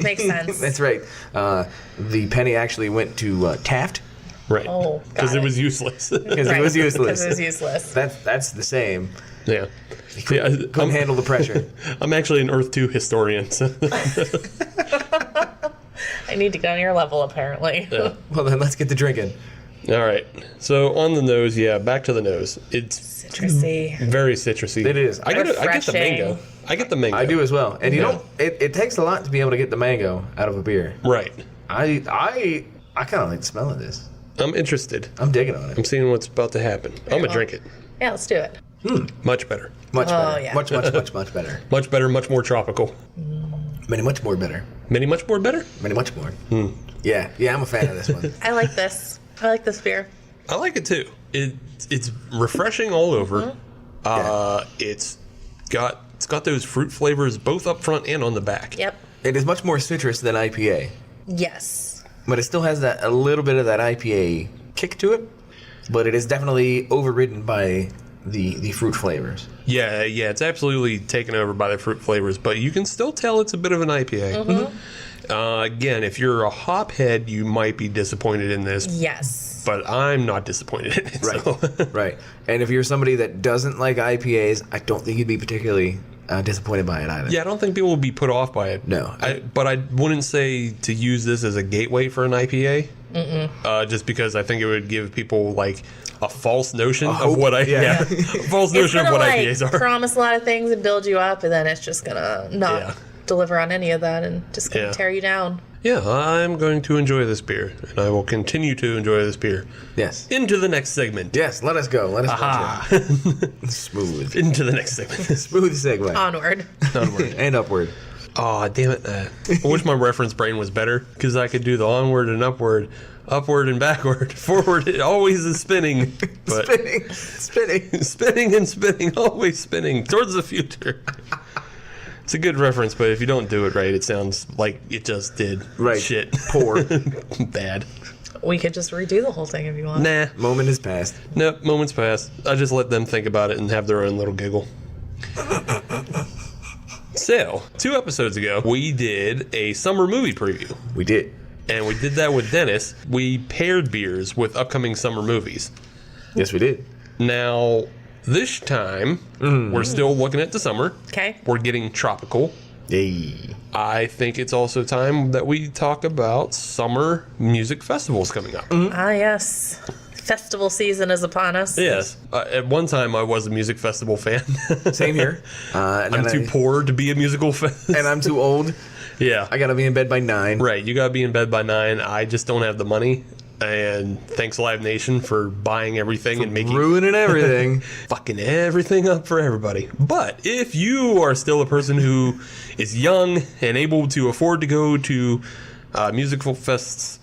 S1: Makes sense.
S2: That's right. The penny actually went to Taft
S3: right,
S1: Oh,
S3: because
S1: got
S3: it
S1: it.
S3: was useless.
S2: because it was useless.
S1: Because it was useless.
S2: That's the same.
S3: Yeah.
S2: Couldn't handle the pressure.
S3: I'm actually an Earth 2 historian. So.
S1: I need to get on your level, apparently.
S3: Yeah.
S2: Well, then let's get to drinking.
S3: All right. So on the nose, back to the nose. It's
S1: Citrusy.
S3: very citrusy.
S2: It is.
S3: I get the
S1: Refreshing.
S3: mango. I get the mango.
S2: I do as well. And you
S3: Yeah.
S2: know, it takes a lot to be able to get the mango out of a beer.
S3: Right.
S2: I kind of like the smell of this.
S3: I'm interested.
S2: I'm digging on
S3: I'm
S2: it.
S3: seeing what's about to happen. I'm gonna drink it.
S1: Yeah, let's do it.
S3: Much better.
S2: Much better.
S1: yeah.
S2: Much better.
S3: Much better. Much more tropical.
S2: Many much more better.
S3: Many much more better?
S2: Many much more. Yeah, I'm a fan of this one.
S1: I like this. I like this beer.
S3: I like it too. It's refreshing all over. It's got those fruit flavors both up front and on the back.
S1: Yep.
S2: It is much more citrus than IPA,
S1: Yes.
S2: but it still has a little bit of that IPA kick to it. But it is definitely overridden by the fruit flavors.
S3: Yeah, it's absolutely taken over by the fruit flavors, but you can still tell it's a bit of an IPA. Again, if you're a hop head, you might be disappointed in this.
S1: Yes.
S3: But I'm not disappointed in it.
S2: Right,
S3: So.
S2: right. And if you're somebody that doesn't like IPAs, I don't think you'd be particularly disappointed by it either.
S3: Yeah, I don't think people will be put off by it.
S2: No.
S3: But I wouldn't say to use this as a gateway for an IPA. Just because I think it would give people like a false notion of what a false notion of what IPAs are.
S1: Promise a lot of things and build you up, and then it's just gonna not deliver on any of that, and just gonna tear you down.
S3: Yeah, I'm going to enjoy this beer, and I will continue to enjoy this beer.
S2: Yes.
S3: Into the next segment.
S2: Yes, let us go. Let us go. Smooth.
S3: Into the next segment.
S2: Smooth segue.
S1: Onward.
S3: Onward.
S2: And upward.
S3: Oh, damn it. I wish my reference brain was better, because I could do the onward and upward and backward, forward. It always is spinning. But spinning and spinning, always spinning towards the future. It's a good reference, but if you don't do it right, it sounds like it just did shit.
S2: Poor.
S3: Bad.
S1: We could just redo the whole thing if you want.
S3: Nah.
S2: Moment has passed.
S3: Nope, moment's passed. I just let them think about it and have their own little giggle. So, 2 episodes ago, we did a summer movie preview.
S2: We did.
S3: And we did that with Dennis. We paired beers with upcoming summer movies.
S2: Yes, we did.
S3: Now, this time, we're still looking at the summer.
S1: Okay.
S3: We're getting tropical.
S2: Yay.
S3: I think it's also time that we talk about summer music festivals coming up.
S1: Ah, yes. Festival season is upon us.
S3: Yes. At one time, I was a music festival fan.
S2: Same here.
S3: I'm too poor to be a musical fan.
S2: And I'm too old.
S3: Yeah.
S2: I gotta be in bed by 9.
S3: Right. You gotta be in bed by 9. I just don't have the money. And thanks Live Nation for buying everything and making
S2: ruining everything.
S3: fucking everything up for everybody. But if you are still a person who is young and able to afford to go to musical fests,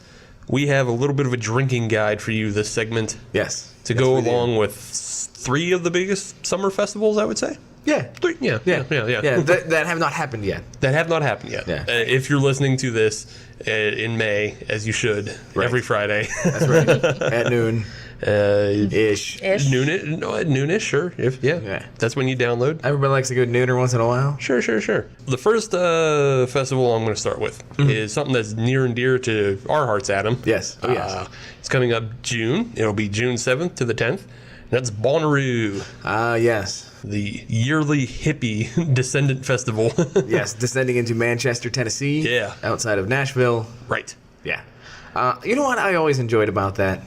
S3: we have a little bit of a drinking guide for you this segment.
S2: Yes.
S3: To go along with 3 of the biggest summer festivals, I would say.
S2: Yeah.
S3: 3, yeah.
S2: That have not happened yet.
S3: That have not happened yet.
S2: Yeah.
S3: If you're listening to this in May, as you should, every Friday.
S2: That's right. At noon. Ish.
S3: Noonish, sure.
S2: Yeah.
S3: That's when you download.
S2: Everybody likes a good nooner once in a while.
S3: Sure. The first festival I'm going to start with is something that's near and dear to our hearts, Adam.
S2: Yes. Oh, yes.
S3: It's coming up June. It'll be June 7th to the 10th. That's Bonnaroo.
S2: Yes.
S3: The yearly hippie descendant festival.
S2: Yes, descending into Manchester, Tennessee.
S3: Yeah.
S2: Outside of Nashville.
S3: Right.
S2: Yeah. You know what I always enjoyed about that?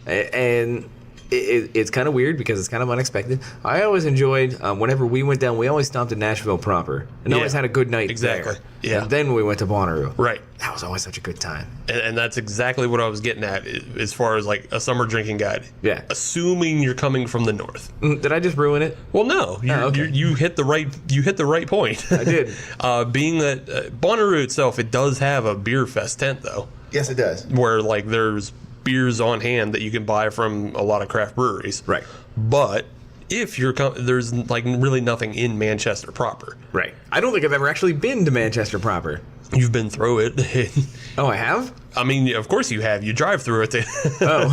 S2: And it's kind of weird because it's kind of unexpected. I always enjoyed, whenever we went down, we always stopped in Nashville proper. And always had a good night
S3: exactly.
S2: there.
S3: Yeah.
S2: And then we went to Bonnaroo.
S3: Right.
S2: That was always such a good time.
S3: And that's exactly what I was getting at as far as like a summer drinking guide.
S2: Yeah.
S3: Assuming you're coming from the north.
S2: Did I just ruin it?
S3: Well, no. You hit the right point.
S2: I did.
S3: Being that Bonnaroo itself, it does have a beer fest tent though.
S2: Yes, it does.
S3: Where like there's beers on hand that you can buy from a lot of craft breweries.
S2: Right.
S3: But if you're there's like really nothing in Manchester proper.
S2: Right. I don't think I've ever actually been to Manchester proper.
S3: You've been through it.
S2: Oh, I have?
S3: I mean, of course you have. You drive through it.
S2: Oh.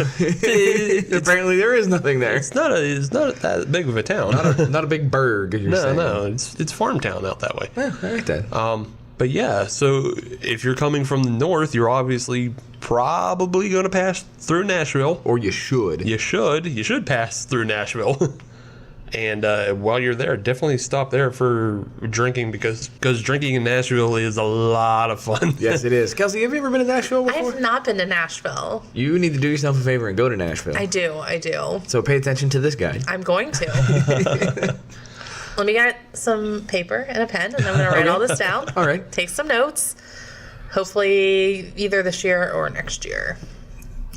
S2: Apparently there is nothing there.
S3: It's not that big of a town.
S2: Not a big burg, you're saying.
S3: No. It's farm town out that way.
S2: Yeah, I like that.
S3: But yeah, so if you're coming from the north, you're obviously probably going to pass through Nashville.
S2: Or you should.
S3: You should pass through Nashville. And while you're there, definitely stop there for drinking because drinking in Nashville is a lot of fun.
S2: Yes, it is. Kelsey, have you ever been to Nashville before?
S1: I've not been to Nashville.
S2: You need to do yourself a favor and go to Nashville.
S1: I do.
S2: So pay attention to this guy.
S1: I'm going to. Let me get some paper and a pen, and I'm going to write all this down.
S2: All right.
S1: Take some notes. Hopefully either this year or next year.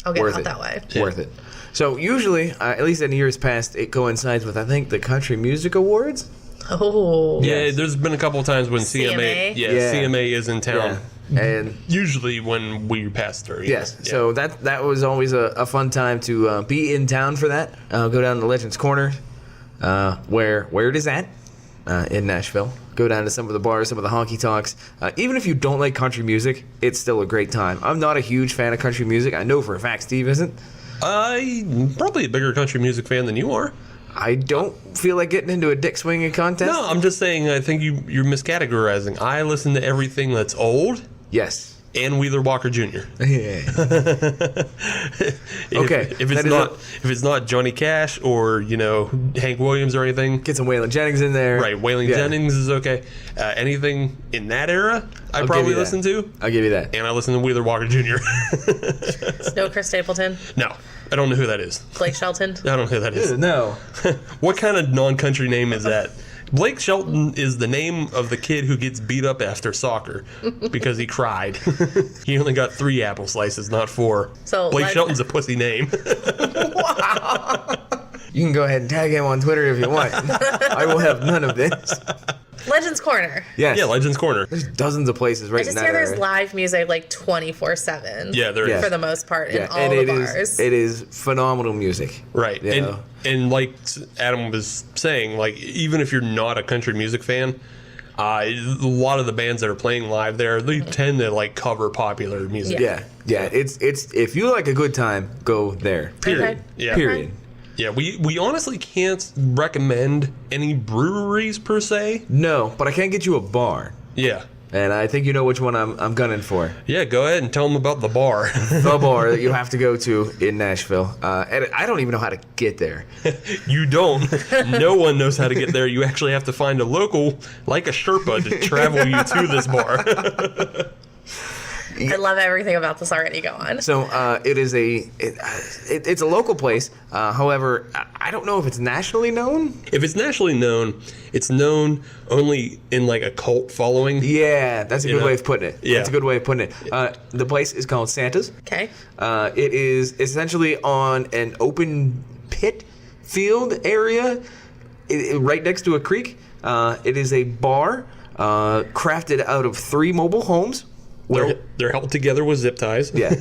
S1: I'll get out that way.
S2: Worth it. So usually, at least in years past, it coincides with, I think, the Country Music Awards.
S1: Oh.
S3: Yeah, there's been a couple of times when
S1: CMA?
S3: CMA is in town.
S2: Yeah. And
S3: Usually when we pass through.
S2: yes,
S3: Yeah.
S2: so that was always a fun time to be in town for that. Go down to Legends Corner, where it is at in Nashville. Go down to some of the bars, some of the honky tonks. Even if you don't like country music, it's still a great time. I'm not a huge fan of country music. I know for a fact Steve isn't.
S3: I'm probably a bigger country music fan than you are.
S2: I don't feel like getting into a dick swinging contest.
S3: No, I'm just saying I think you're miscategorizing. I listen to everything that's old
S2: Yes.
S3: and Wheeler Walker Jr.
S2: Yeah. Okay,
S3: If it's not Johnny Cash or Hank Williams or anything,
S2: Get some Waylon Jennings in there.
S3: right? Waylon
S2: Yeah.
S3: Jennings is okay. Anything in that era, I
S2: I'll
S3: probably
S2: give you
S3: listen to,
S2: I'll give you that.
S3: and I listen to Wheeler Walker Jr.
S1: No Chris Stapleton,
S3: No, I don't know who that is.
S1: Blake Shelton.
S3: I don't know who that is.
S2: No.
S3: What kind of non-country name is that? Blake Shelton is the name of the kid who gets beat up after soccer because he cried. He only got 3 apple slices, not 4.
S1: So
S3: Blake Shelton's a pussy name.
S2: You can go ahead and tag him on Twitter if you want. I will have none of this.
S1: Legends Corner.
S2: Yes.
S3: Yeah, Legends Corner.
S2: There's dozens of places right
S1: I
S2: in
S1: just
S2: that
S1: hear there's
S2: area.
S1: live music like 24/7.
S3: Yeah, there is.
S2: Yeah.
S1: For the most part in all
S2: and
S1: the
S2: it
S1: bars.
S2: is it is phenomenal music.
S3: Right.
S2: You know?
S3: And like Adam was saying, like even if you're not a country music fan, a lot of the bands that are playing live there, they tend to like cover popular music.
S2: Yeah. Yeah. It's if you like a good time, go there. Period.
S1: Okay.
S3: Yeah.
S2: Period.
S3: Yeah, we honestly can't recommend any breweries per se.
S2: No, but I can get you a bar.
S3: Yeah.
S2: And I think you know which one I'm gunning for.
S3: Yeah, go ahead and tell them about the bar.
S2: The bar that you have to go to in Nashville. And I don't even know how to get there.
S3: You don't. No one knows how to get there. You actually have to find a local, like a Sherpa, to travel you to this bar.
S1: I love everything about this already. Go on.
S2: So it's a local place. However, I don't know if it's nationally known.
S3: If it's nationally known, it's known only in like a cult following.
S2: Yeah, that's a good
S3: know?
S2: way of putting it.
S3: Yeah.
S2: That's a good way of putting it. The place is called Santa's.
S1: Okay.
S2: It is essentially on an open pit field area right next to a creek. It is a bar crafted out of 3 mobile homes.
S3: They're held together with zip ties.
S2: Yeah.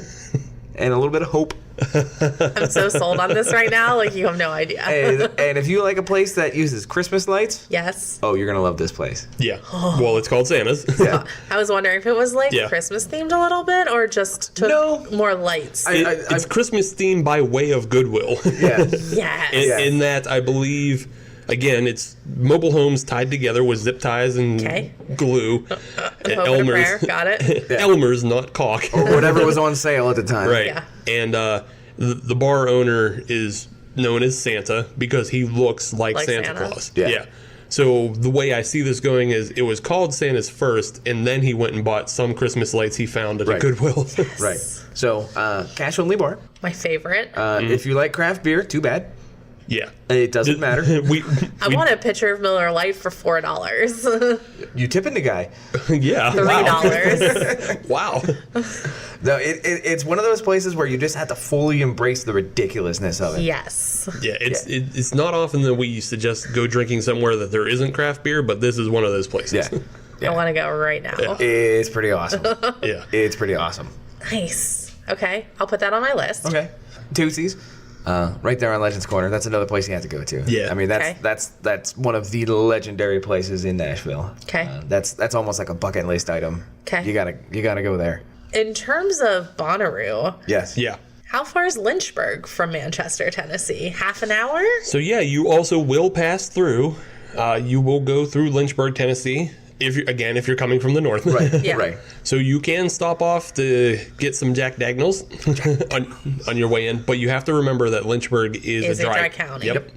S2: And a little bit of hope.
S1: I'm so sold on this right now. Like you have no idea.
S2: And if you like a place that uses Christmas lights,
S1: Yes.
S2: oh, you're going to love this place.
S3: Yeah. Well, it's called Santa's.
S2: Yeah.
S1: I was wondering if it was like
S3: Yeah.
S1: Christmas themed a little bit or just took
S2: No.
S1: more lights.
S3: It's Christmas themed by way of goodwill.
S2: Yeah.
S1: yes.
S3: In that, I believe, again, it's mobile homes tied together with zip ties and
S1: Okay.
S3: glue.
S1: Hope and a prayer. Got it.
S3: Elmer's, not caulk.
S2: Or whatever was on sale at the time.
S3: Right.
S1: Yeah.
S3: And the bar owner is known as Santa because he looks like Santa
S1: Santa.
S3: Claus.
S2: Yeah.
S3: So the way I see this going is it was called Santa's first, and then he went and bought some Christmas lights he found at a
S2: Right.
S3: Goodwill.
S2: Right. So, cash only bar.
S1: My favorite.
S2: If you like craft beer, too bad.
S3: Yeah.
S2: It doesn't matter.
S1: I want a pitcher of Miller Lite for $4.
S2: You tipping the guy.
S3: Yeah.
S1: $3.
S3: Wow.
S2: No, it's one of those places where you just have to fully embrace the ridiculousness of it.
S1: Yes.
S3: Yeah, it's not often that we suggest go drinking somewhere that there isn't craft beer, but this is one of those places.
S2: Yeah.
S1: I want to go right now.
S3: Yeah.
S2: It's pretty awesome.
S3: Yeah.
S2: It's pretty awesome.
S1: Nice. Okay. I'll put that on my list.
S2: Okay. Tootsie's. Right there on Legends Corner. That's another place you have to go to.
S3: Yeah.
S2: I mean,
S1: Okay.
S2: that's one of the legendary places in Nashville.
S1: Okay.
S2: That's almost like a bucket list item.
S1: Okay.
S2: You gotta go there.
S1: In terms of Bonnaroo,
S2: Yes.
S3: Yeah.
S1: how far is Lynchburg from Manchester, Tennessee? Half an hour?
S3: So yeah, you also will pass through. You will go through Lynchburg, Tennessee. If you're coming from the north.
S2: Right.
S1: Yeah.
S2: Right.
S3: So you can stop off to get some Jack Dagnalls on your way in, but you have to remember that Lynchburg is
S1: a dry county.
S3: Yep.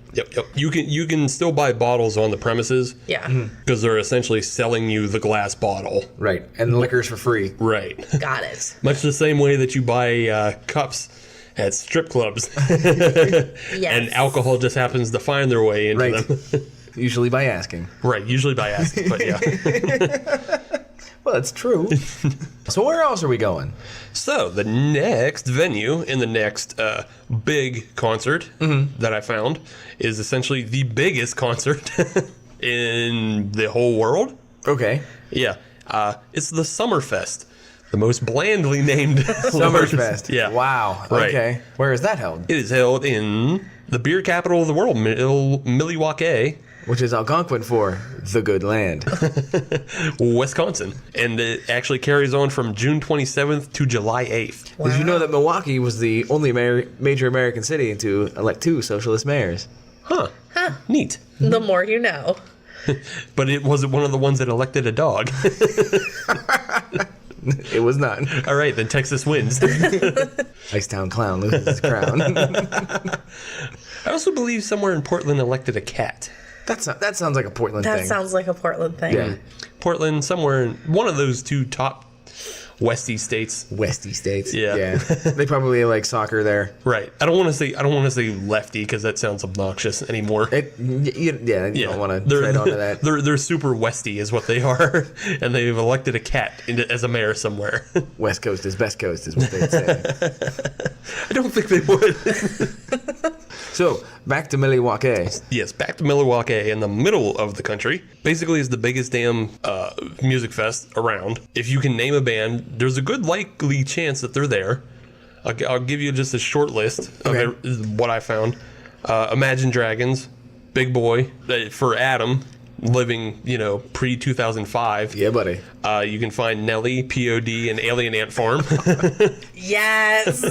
S3: You can still buy bottles on the premises.
S1: Yeah.
S3: Because they're essentially selling you the glass bottle.
S2: Right. And the liquor's for free.
S3: Right.
S1: Got it.
S3: Much the same way that you buy cups at strip clubs,
S1: Yes.
S3: and alcohol just happens to find their way into
S2: Right.
S3: them.
S2: Usually by asking.
S3: Right. Usually by asking, but yeah.
S2: Well, it's true. So where else are we going?
S3: So the next venue in the next big concert that I found is essentially the biggest concert in the whole world.
S2: Okay.
S3: Yeah. It's the Summerfest, the most blandly named
S2: Summerfest.
S3: Yeah.
S2: Wow.
S3: Right.
S2: Okay. Where is that held?
S3: It is held in the beer capital of the world, Milwaukee,
S2: Which is Algonquin for the good land.
S3: Wisconsin. And it actually carries on from June 27th to July 8th.
S2: Did you know that Milwaukee was the only major American city to elect 2 socialist mayors?
S3: Huh. Neat.
S1: The more you know.
S3: But it wasn't one of the ones that elected a dog.
S2: It was not.
S3: All right, then Texas wins.
S2: Icetown clown loses his crown.
S3: I also believe somewhere in Portland elected a cat.
S2: That sounds like a Portland
S1: That
S2: thing.
S1: sounds like a Portland thing.
S2: Yeah.
S3: Portland, somewhere in one of those 2 top Westy states.
S2: Westy states.
S3: Yeah.
S2: They probably like soccer there.
S3: Right. I don't want to say lefty because that sounds obnoxious anymore.
S2: You don't want to tread onto that.
S3: They're super Westy is what they are, and they've elected a cat as a mayor somewhere.
S2: West Coast is best coast is what they'd say.
S3: I don't think they would.
S2: So, back to Milwaukee.
S3: Yes, back to Milwaukee in the middle of the country. Basically, is the biggest damn music fest around. If you can name a band, there's a good likely chance that they're there. I'll give you just a short list of what I found. Imagine Dragons, Big Boy, for Adam, living, pre-2005.
S2: Yeah, buddy.
S3: You can find Nelly, POD, and Alien Ant Farm.
S1: Yes.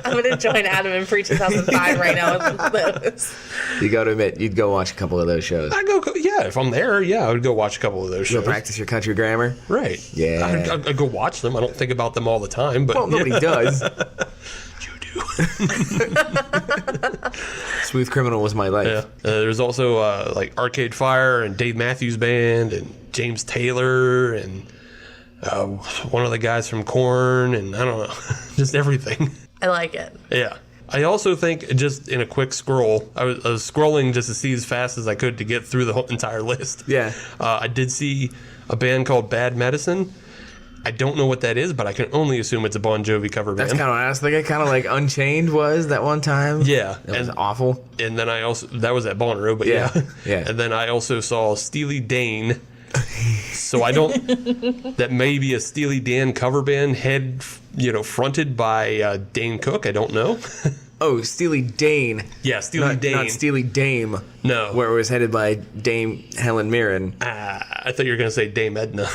S1: I'm going to join Adam in pre-2005 right now with those.
S2: You got to admit, you'd go watch a couple of those shows.
S3: If I'm there, I would go watch a couple of those
S2: Go
S3: shows.
S2: practice your country grammar.
S3: Right.
S2: Yeah.
S3: I'd go watch them. I don't think about them all the time, but
S2: Well, nobody does.
S3: you do.
S2: Smooth Criminal was my life.
S3: Yeah. There's also like Arcade Fire and Dave Matthews Band and James Taylor and one of the guys from Korn and I don't know, just everything.
S1: I like it.
S3: Yeah. I also think just in a quick scroll, I was scrolling just to see as fast as I could to get through the whole entire list.
S2: Yeah.
S3: I did see a band called Bad Medicine. I don't know what that is, but I can only assume it's a Bon Jovi cover band.
S2: That's kind of what I was thinking. Kind of like Unchained was that one time.
S3: Yeah.
S2: That was awful.
S3: And then I also, that was at Bonnaroo, but
S2: Yeah.
S3: yeah. And then I also saw Steely Dan. So I don't, that may be a Steely Dan cover band fronted by Dane Cook. I don't know.
S2: Oh, Steely Dane.
S3: Yeah, Steely Dane.
S2: Not Steely Dame.
S3: No.
S2: Where it was headed by Dame Helen Mirren.
S3: I thought you were going to say Dame Edna.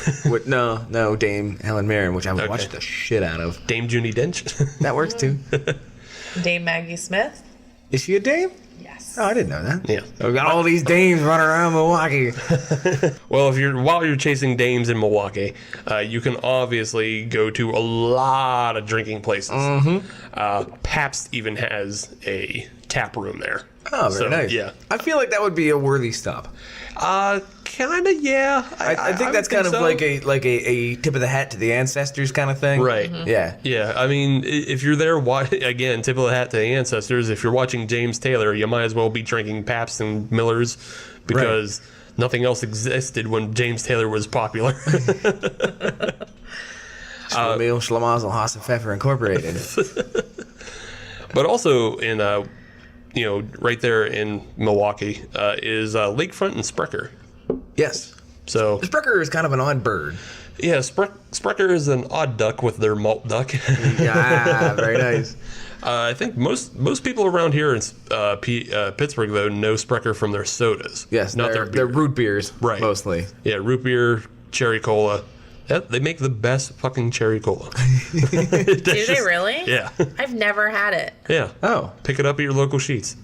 S2: No, Dame Helen Mirren, which I would watch the shit out of.
S3: Dame Juni Dench.
S2: That works too.
S1: Dame Maggie Smith?
S2: Is she a dame?
S1: Yes.
S2: Oh, I didn't know that.
S3: Yeah.
S2: We got all these dames running around Milwaukee.
S3: Well, while you're chasing dames in Milwaukee, you can obviously go to a lot of drinking places. Mm-hmm. Pabst even has a tap room there.
S2: Oh, very nice.
S3: Yeah.
S2: I feel like that would be a worthy stop.
S3: Kind of, yeah.
S2: I think that's kind of
S3: so.
S2: like a tip of the hat to the ancestors kind of thing.
S3: Right.
S1: Mm-hmm.
S2: Yeah.
S3: Yeah, I mean, if you're there, again, tip of the hat to the ancestors. If you're watching James Taylor, you might as well be drinking Pabst and Millers because nothing else existed when James Taylor was popular.
S2: Schlemiel, Schlemazel, Haas and Pfeffer Incorporated.
S3: But also in, right there in Milwaukee is Lakefront and Sprecher.
S2: Yes.
S3: So
S2: Sprecher is kind of an odd bird.
S3: yeah, Sprecher is an odd duck with their malt duck.
S2: Yeah, very nice.
S3: I think most people around here in Pittsburgh though know Sprecher from their sodas.
S2: Yes,
S3: not
S2: they're
S3: their beer.
S2: root beers,
S3: Right.
S2: mostly.
S3: Yeah, root beer, cherry cola. They make the best fucking cherry cola.
S1: Do they really?
S3: Yeah.
S1: I've never had it.
S3: Yeah.
S2: Oh,
S3: Pick it up at your local Sheets.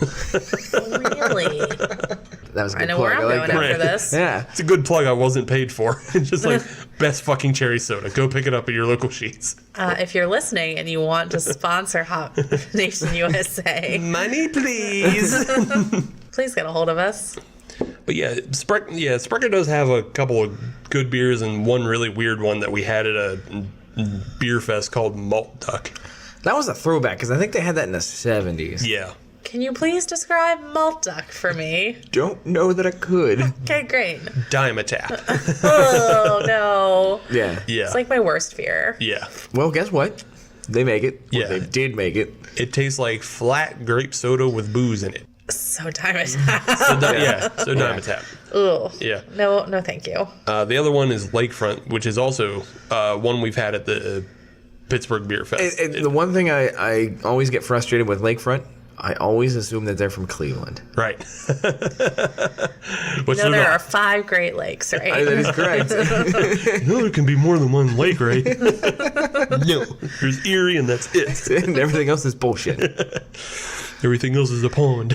S1: Really?
S2: that was a good
S1: I know
S2: plug.
S1: where I'm
S2: like
S1: going
S2: that.
S1: after this.
S2: Yeah.
S3: It's a good plug I wasn't paid for. It's just like best fucking cherry soda. Go pick it up at your local Sheets.
S1: If you're listening and you want to sponsor Hop Nation USA,
S3: Money, please.
S1: please get a hold of us.
S3: But Sprecher does have a couple of good beers and one really weird one that we had at a beer fest called Malt Duck.
S2: That was a throwback because I think they had that in the 70s.
S3: Yeah.
S1: Can you please describe malt duck for me?
S2: Don't know that I could.
S1: Okay, great.
S3: Dimetap.
S1: Oh, no.
S2: Yeah.
S3: Yeah.
S1: It's like my worst fear.
S3: Yeah.
S2: Well, guess what? They make it.
S3: Yeah.
S2: They did make it.
S3: It tastes like flat grape soda with booze in it.
S1: So Diamond.
S3: So Diamond Tap.
S1: Ugh.
S3: Yeah.
S1: No, thank you.
S3: The other one is Lakefront, which is also one we've had at the Pittsburgh Beer Fest.
S2: And the one thing I always get frustrated with Lakefront, I always assume that they're from Cleveland.
S3: Right. Which
S1: No, there are 5 Great Lakes, right?
S2: That is correct.
S3: there can be more than one lake, right? No. There's Erie, and that's it.
S2: And everything else is bullshit.
S3: Everything else is a pond.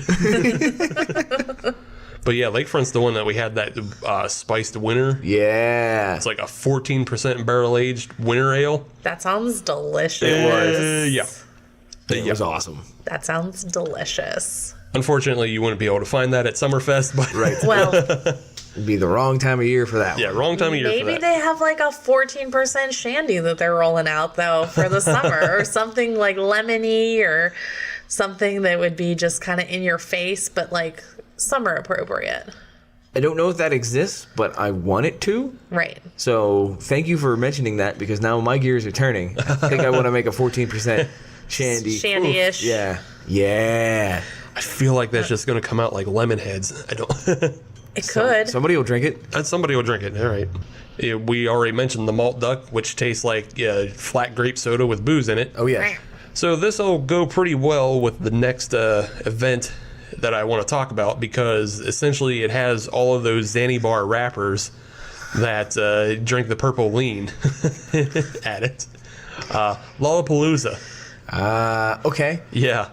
S3: But yeah, Lakefront's the one that we had that spiced winter.
S2: Yeah.
S3: It's like a 14% barrel-aged winter ale.
S1: That sounds delicious.
S2: It was.
S3: Yeah.
S2: It was awesome.
S1: That sounds delicious.
S3: Unfortunately, you wouldn't be able to find that at Summerfest, but
S2: Right.
S1: Well,
S2: It'd be the wrong time of year for that
S3: yeah,
S2: one.
S3: wrong time of year for
S1: maybe
S3: that.
S1: they have like a 14% shandy that they're rolling out though for the summer, or something like lemony, or something that would be just kind of in your face, but like summer appropriate.
S2: I don't know if that exists, but I want it to.
S1: Right.
S2: So thank you for mentioning that, because now my gears are turning. I think I want to make a 14% shandy.
S1: Shandy-ish.
S2: Yeah. Yeah.
S3: I feel like that's just going to come out like lemon heads. I don't.
S1: It could.
S2: Somebody will drink it.
S3: Somebody will drink it. All right. Yeah, we already mentioned the malt duck, which tastes like flat grape soda with booze in it.
S2: Oh, yeah.
S3: So this will go pretty well with the next event that I want to talk about, because essentially it has all of those Zanny Bar wrappers that drink the purple lean at it. Lollapalooza.
S2: Okay.
S3: Yeah.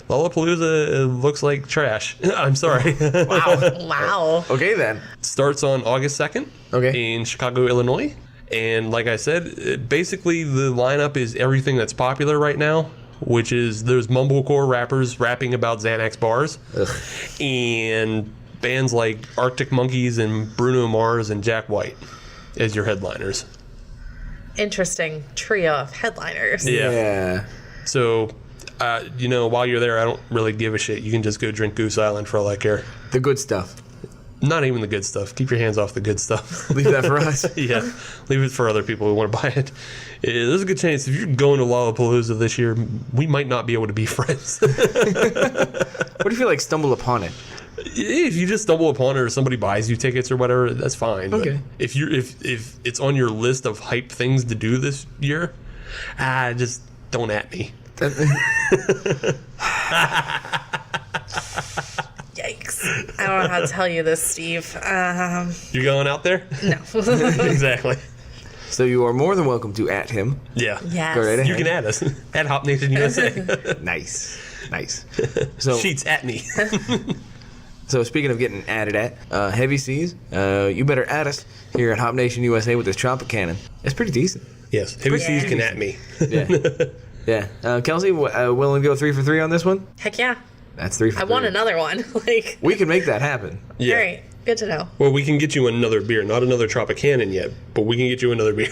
S3: Lollapalooza looks like trash. I'm sorry.
S1: Wow.
S2: Okay, then.
S3: Starts on August 2nd in Chicago, Illinois. And like I said, basically the lineup is everything that's popular right now, which is those mumblecore rappers rapping about Xanax bars.
S2: Ugh.
S3: And bands like Arctic Monkeys and Bruno Mars and Jack White as your headliners.
S1: Interesting trio of headliners.
S2: Yeah.
S3: So, while you're there, I don't really give a shit. You can just go drink Goose Island for all I care.
S2: The good stuff.
S3: Not even the good stuff. Keep your hands off the good stuff.
S2: Leave that for us.
S3: Yeah, leave it for other people who want to buy it. There's a good chance if you're going to Lollapalooza this year, we might not be able to be friends.
S2: What if you stumble upon it?
S3: If you just stumble upon it, or somebody buys you tickets or whatever, that's fine.
S2: Okay.
S3: But if it's on your list of hype things to do this year, just don't at me.
S1: Yikes. I don't know how to tell you this, Steve.
S3: You're going out there?
S1: No.
S3: Exactly.
S2: So you are more than welcome to at him.
S3: Yeah.
S1: Yes.
S2: Go right ahead.
S3: You can add us at Hop Nation USA.
S2: Nice. So
S3: Sheets at me.
S2: So speaking of getting added at, Heavy Seas, you better add us here at Hop Nation USA with this Tropicannon. It's pretty decent.
S3: Yes. Heavy Seas can at me.
S2: Yeah. Yeah. Kelsey, willing to go 3 for 3 on this one?
S1: Heck yeah.
S2: That's 3 for 3.
S1: I want another one.
S2: We can make that happen.
S3: Yeah.
S1: All right. Good to know.
S3: Well, we can get you another beer. Not another Tropicannon yet, but we can get you another beer.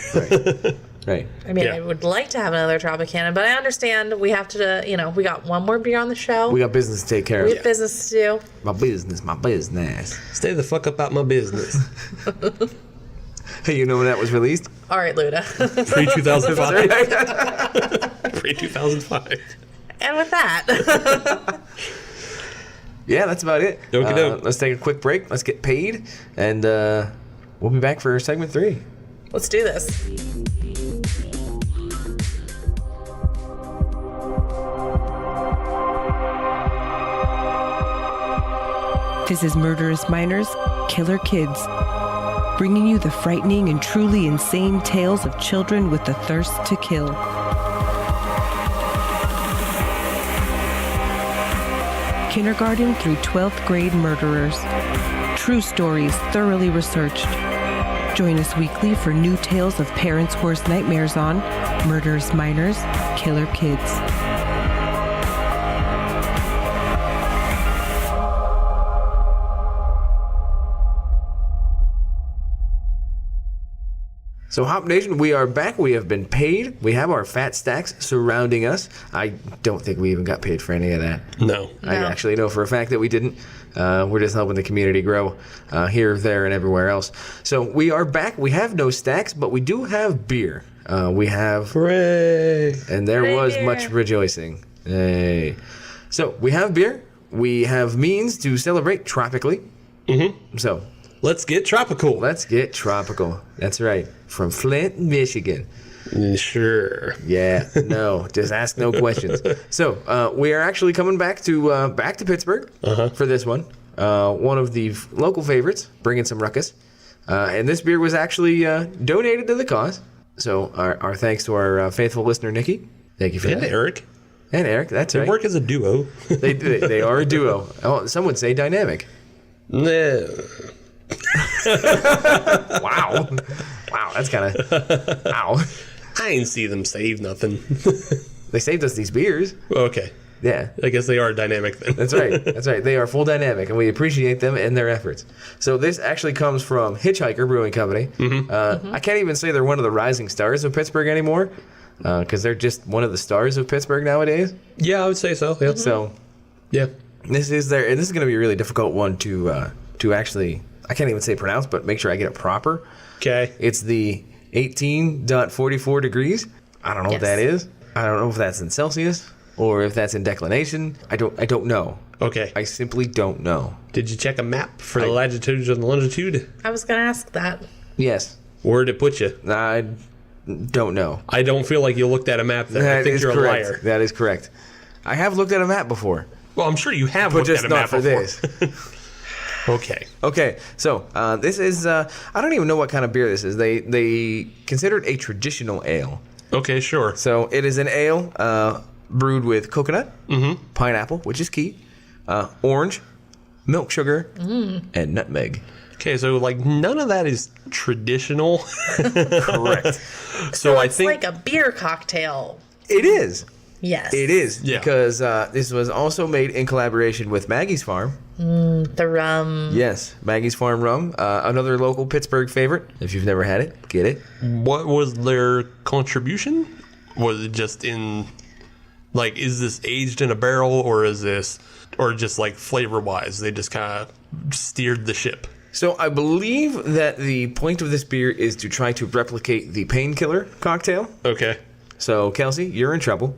S2: Right.
S1: I mean,
S3: Yeah.
S1: I would like to have another Tropicannon, but I understand we have to, we got one more beer on the show.
S2: We got business to take care
S1: We
S2: of.
S1: have business to do.
S2: My business.
S3: Stay the fuck up out my business.
S2: Hey, you know when that was released?
S1: All right, Luda.
S3: Pre-2005. Pre-2005.
S1: And with that,
S2: Yeah, that's about it.
S3: Okey-doke.
S2: Let's take a quick break. Let's get paid, and we'll be back for segment 3.
S1: let's do this.
S6: This is Murderous Minors, Killer Kids, bringing you the frightening and truly insane tales of children with the thirst to kill. Kindergarten through 12th grade murderers. True stories thoroughly researched. Join us weekly for new tales of parents' worst nightmares on Murderous Minors, Killer Kids.
S2: So, Hop Nation, we are back. We have been paid. We have our fat stacks surrounding us. I don't think we even got paid for any of that.
S3: No.
S2: I actually know for a fact that we didn't. We're just helping the community grow here, there, and everywhere else. So we are back. We have no stacks, but we do have beer. We have...
S3: Hooray!
S2: And there
S1: Hooray,
S2: was
S1: beer.
S2: much rejoicing. Hey. So we have beer. we have means to celebrate tropically. Mm-hmm. So
S3: let's get tropical.
S2: let's get tropical. That's right. From Flint, Michigan.
S3: Sure.
S2: Yeah, no, just ask no questions. So we are actually coming back to Pittsburgh for this one. One of the local favorites, bringing some ruckus. And this beer was actually donated to the cause. So our thanks to our faithful listener, Nikki. Thank you for
S3: And
S2: that.
S3: Eric.
S2: And Eric, that's
S3: They
S2: right.
S3: work as a duo.
S2: They are a duo. Oh, some would say dynamic.
S3: Nah.
S2: Wow. Wow, that's kind of... Wow.
S3: I ain't see them save nothing.
S2: They saved us these beers.
S3: Okay.
S2: Yeah.
S3: I guess they are dynamic then.
S2: That's right. That's right. They are full dynamic, and we appreciate them and their efforts. So this actually comes from Hitchhiker Brewing Company. I can't even say they're one of the rising stars of Pittsburgh anymore, because they're just one of the stars of Pittsburgh nowadays.
S3: Yeah, I would say so. Yeah.
S2: So
S3: Yeah.
S2: this is their, and this is going to be a really difficult one to actually, I can't even say pronounce, but make sure I get it proper.
S3: Okay.
S2: It's the 18.44 degrees. I don't know what
S1: Yes.
S2: that is. I don't know if that's in Celsius or if that's in declination. I don't know.
S3: Okay.
S2: I simply don't know.
S3: Did you check a map for the latitude and the longitude?
S1: I was going to ask that.
S2: Yes.
S3: Where'd it put you?
S2: I don't know.
S3: I don't feel like you looked at a map there. I
S2: That
S3: think
S2: is
S3: you're
S2: correct.
S3: a liar.
S2: That is correct. I have looked at a map before,
S3: Well, I'm sure you have
S2: but
S3: looked
S2: just
S3: at a
S2: not
S3: map
S2: for
S3: before.
S2: this.
S3: Okay.
S2: Okay, so this is, I don't even know what kind of beer this is. They consider it a traditional ale.
S3: Okay, sure.
S2: So it is an ale brewed with coconut, pineapple, which is key, orange, milk sugar, and nutmeg.
S3: Okay, so like none of that is traditional.
S2: Correct.
S3: So I
S1: It's
S3: think
S1: like a beer cocktail.
S2: It is.
S1: Yes.
S2: It is.
S3: Yeah.
S2: Because this was also made in collaboration with Maggie's Farm.
S1: The rum.
S2: Yes, Maggie's Farm rum. Another local Pittsburgh favorite. If you've never had it, get it.
S3: what was their contribution? Was it just in like is this aged in a barrel or is this or just like flavor wise they just kind of steered the ship?
S2: So I believe that the point of this beer is to try to replicate the painkiller cocktail.
S3: Okay.
S2: So Kelsey, you're in trouble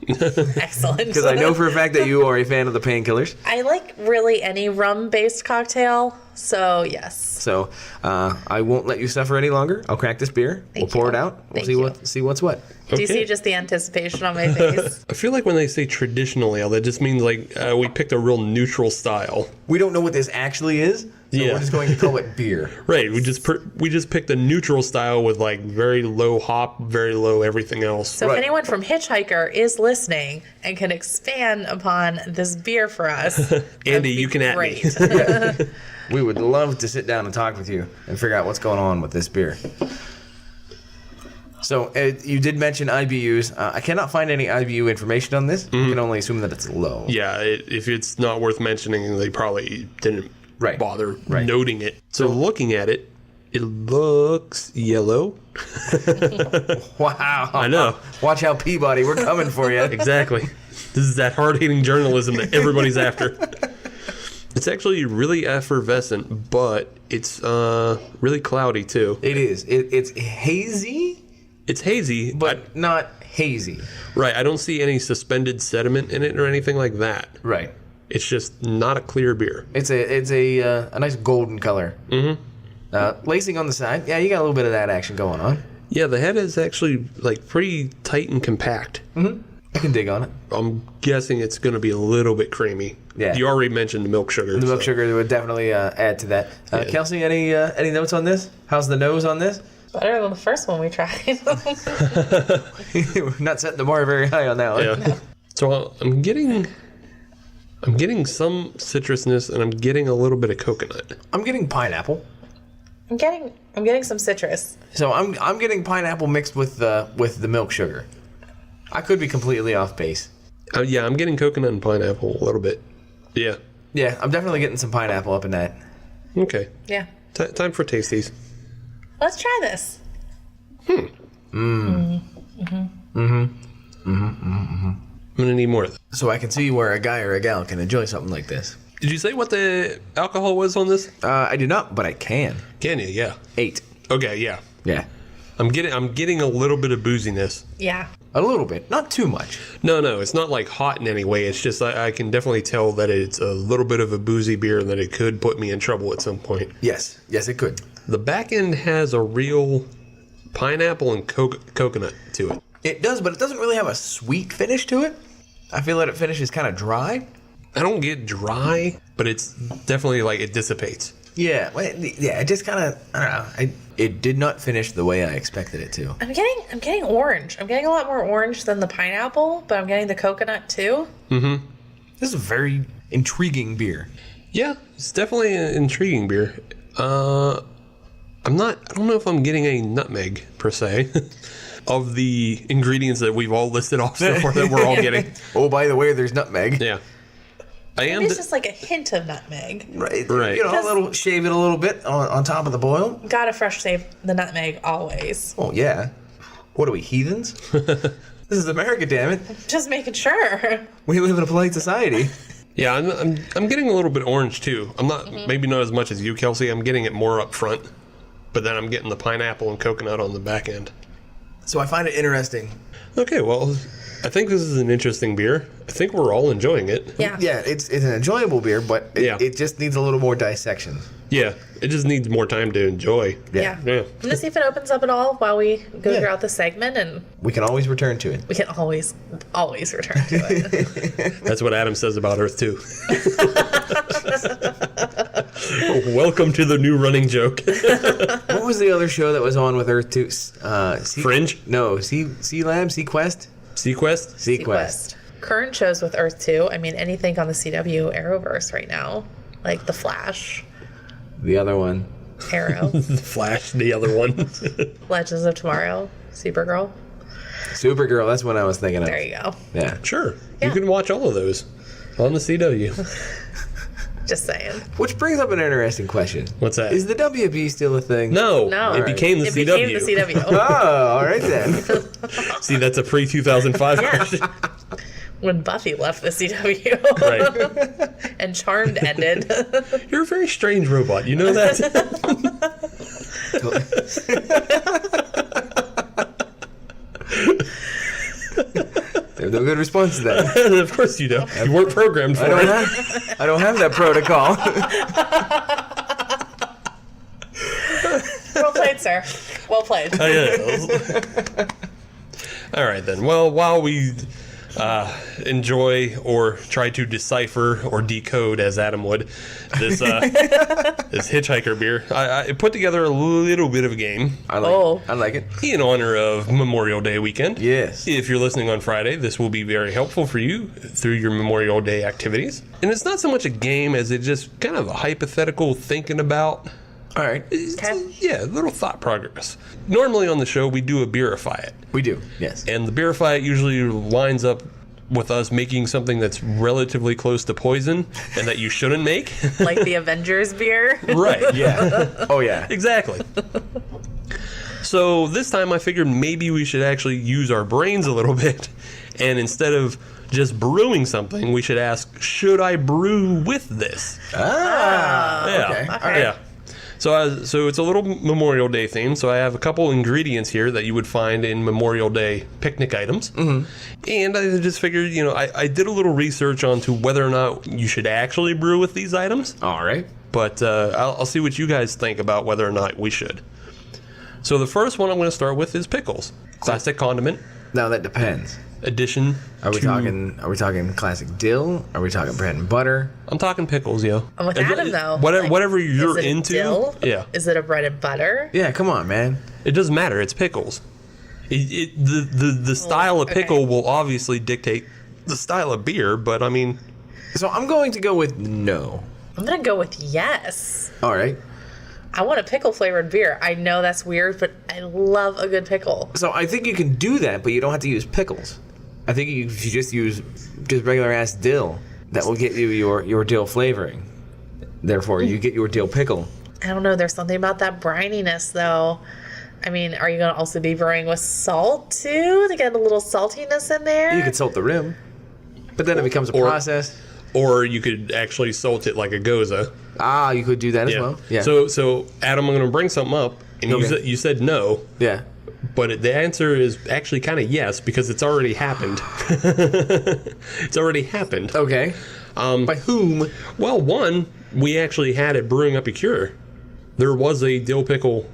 S1: Excellent.
S2: because I know for a fact that you are a fan of the painkillers.
S1: I like really any rum-based cocktail, so yes.
S2: So I won't let you suffer any longer. I'll crack this beer.
S1: Thank
S2: we'll pour
S1: you.
S2: it out. We'll
S1: Thank
S2: see
S1: you.
S2: what's what.
S1: Do you
S3: Okay.
S1: see just the anticipation on my face?
S3: I feel like when they say traditional ale, that just means like we picked a real neutral style.
S2: We don't know what this actually is, so
S3: Yeah.
S2: we're just going to call it beer.
S3: Right. We just picked a neutral style with like very low hop, very low everything else.
S1: So
S2: Right.
S1: if anyone from Hitchhiker is listening and can expand upon this beer for us, that'd
S3: Andy,
S1: be
S3: you can at me.
S1: great.
S2: We would love to sit down and talk with you and figure out what's going on with this beer. So you did mention IBUs. I cannot find any IBU information on this. I can only assume that it's low.
S3: Yeah, if it's not worth mentioning, they probably didn't
S2: Right.
S3: bother
S2: Right.
S3: noting it. So looking at it, it looks yellow.
S2: Wow.
S3: I know.
S2: Watch out, Peabody. We're coming for you.
S3: Exactly. This is that hard-hitting journalism that everybody's after. It's actually really effervescent, but it's really cloudy too.
S2: It is. It's hazy,
S3: It's hazy,
S2: but not hazy.
S3: right. I don't see any suspended sediment in it or anything like that.
S2: Right.
S3: It's just not a clear beer.
S2: It's a nice golden color. Mm-hmm. Lacing on the side. Yeah, you got a little bit of that action going on.
S3: Yeah, the head is actually like pretty tight and compact.
S2: I can dig on it.
S3: I'm guessing it's going to be a little bit creamy.
S2: Yeah.
S3: You already mentioned the milk sugar.
S2: The milk
S3: so-
S2: sugar would definitely add to that.
S3: Yeah.
S2: Kelsey, any notes on this? How's the nose on this?
S1: Better than the first one we tried.
S2: We're not setting the bar very high on that one.
S3: Yeah. So I'm getting some citrusness and I'm getting a little bit of coconut.
S2: I'm getting pineapple.
S1: I'm getting some citrus.
S2: So I'm getting pineapple mixed with the milk sugar. I could be completely off base.
S3: Yeah, I'm getting coconut and pineapple a little bit. Yeah.
S2: Yeah, I'm definitely getting some pineapple up in that.
S3: Okay.
S1: Yeah.
S3: Time for tasties.
S1: Let's try this.
S3: I'm gonna need more of that.
S2: So I can see where a guy or a gal can enjoy something like this.
S3: Did you say what the alcohol was on this?
S2: I do not, but I can.
S3: Can you? Yeah.
S2: 8.
S3: Okay. Yeah.
S2: Yeah.
S3: I'm getting a little bit of booziness.
S1: Yeah.
S2: A little bit, not too much.
S3: No, it's not like hot in any way. It's just I can definitely tell that it's a little bit of a boozy beer and that it could put me in trouble at some point.
S2: Yes, it could.
S3: The back end has a real pineapple and coconut to it.
S2: It does, but it doesn't really have a sweet finish to it. I feel that it finishes kind of dry.
S3: I don't get dry, but it's definitely like it dissipates.
S2: Yeah, it just kind of, I don't know. It did not finish the way I expected it to.
S1: I'm getting orange. I'm getting a lot more orange than the pineapple, but I'm getting the coconut too.
S3: Mm-hmm.
S2: This is a very intriguing beer.
S3: Yeah, it's definitely an intriguing beer. I don't know if I'm getting a nutmeg per se of the ingredients that we've all listed off so far that we're all getting.
S2: Oh, by the way, there's nutmeg.
S3: Yeah.
S1: Maybe it's just like a hint of nutmeg.
S2: Right.
S3: Right.
S2: You know, shave it a little bit on top of the boil.
S1: Gotta fresh save the nutmeg always.
S2: Oh, yeah. What are we, heathens? This is America, damn it.
S1: Just making sure.
S2: We live in a polite society.
S3: Yeah, I'm getting a little bit orange too. I'm not maybe not as much as you, Kelsey. I'm getting it more up front, but then I'm getting the pineapple and coconut on the back end.
S2: So I find it interesting.
S3: Okay, well, I think this is an interesting beer. I think we're all enjoying it.
S1: Yeah.
S2: Yeah, it's an enjoyable beer, but it just needs a little more dissection.
S3: Yeah, it just needs more time to enjoy.
S1: Yeah.
S3: Yeah.
S1: I'm gonna see if it opens up at all while we go throughout the segment, and
S2: We can always return to it.
S1: we can always return to it.
S3: That's what Adam says about Earth 2. Welcome to the new running joke.
S2: What was the other show that was on with Earth 2?
S3: Fringe?
S2: No, Sea Lab? Sequest?
S3: Sequest?
S2: Sequest.
S1: Current shows with Earth 2, I mean, anything on the CW Arrowverse right now, like The Flash,
S2: The other one.
S1: Arrow,
S3: The Flash, the other one.
S1: Legends of Tomorrow, Supergirl.
S2: Supergirl, that's what I was thinking of.
S1: There you go.
S2: Yeah.
S3: Sure.
S1: Yeah.
S3: You can watch all of those on the CW.
S1: Just saying.
S2: Which brings up an interesting question.
S3: What's that?
S2: Is the WB still a thing?
S3: No.
S1: No.
S3: It became the
S1: It
S3: CW.
S1: became the CW.
S2: Oh, all right then.
S3: See, that's a pre-2005
S1: Yeah.
S3: version.
S1: When Buffy left the CW.
S3: Right.
S1: And Charmed ended.
S3: You're a very strange robot. You know that?
S2: There's no good response to that.
S3: Of course you don't. You weren't programmed for it.
S2: I don't have that protocol.
S1: Well played, sir. Well played.
S3: Oh, yeah. All right, then. Well, while we enjoy or try to decipher or decode, as Adam would, this this hitchhiker beer, I put together a little bit of a game
S2: I like it.
S3: in honor of Memorial Day weekend.
S2: Yes.
S3: If you're listening on Friday, this will be very helpful for you through your Memorial Day activities. And it's not so much a game as it's just kind of a hypothetical thinking about.
S2: All right.
S3: Yeah, a little thought progress. Normally on the show, we do a beerify it.
S2: We do, yes.
S3: And the beerify it usually lines up with us making something that's relatively close to poison and that you shouldn't make.
S1: Like the Avengers beer.
S3: Right.
S2: Yeah. Oh, yeah.
S3: Exactly. So this time I figured maybe we should actually use our brains a little bit. And instead of just brewing something, we should ask, should I brew with this?
S2: Ah.
S3: Yeah.
S2: Okay.
S3: Yeah. So it's a little Memorial Day theme. So I have a couple ingredients here that you would find in Memorial Day picnic items. Mm-hmm. And I just figured, I did a little research onto whether or not you should actually brew with these items.
S2: All right.
S3: But I'll see what you guys think about whether or not we should. So the first one I'm going to start with is pickles. Classic condiment.
S2: Now that depends.
S3: Addition.
S2: Are we talking classic dill? Are we talking bread and butter?
S3: I'm talking pickles, yo.
S1: I'm with Adam, though.
S3: Whatever you're
S1: is it
S3: into.
S1: dill?
S3: Yeah.
S1: Is it a bread and butter?
S2: Yeah, come on, man.
S3: It doesn't matter. It's pickles. The style of pickle will obviously dictate the style of beer, but I mean...
S2: So I'm going to go with no.
S1: I'm going to go with yes.
S2: All right.
S1: I want a pickle flavored beer. I know that's weird, but I love a good pickle.
S2: So I think you can do that, but you don't have to use pickles. I think you just use regular ass dill. That will get you your dill flavoring. Therefore, you get your dill pickle.
S1: I don't know. There's something about that brininess, though. I mean, are you going to also be brewing with salt, too, to get a little saltiness in there?
S2: You could salt the rim, but then it becomes a process.
S3: Or you could actually salt it like a goza.
S2: Ah, you could do that as well. Yeah.
S3: So Adam, I'm going to bring something up, and you said no.
S2: Yeah.
S3: But the answer is actually kind of yes, because it's already happened. It's already happened.
S2: Okay. By whom?
S3: Well, one, we actually had at Brewing Up a Cure. There was a dill pickle.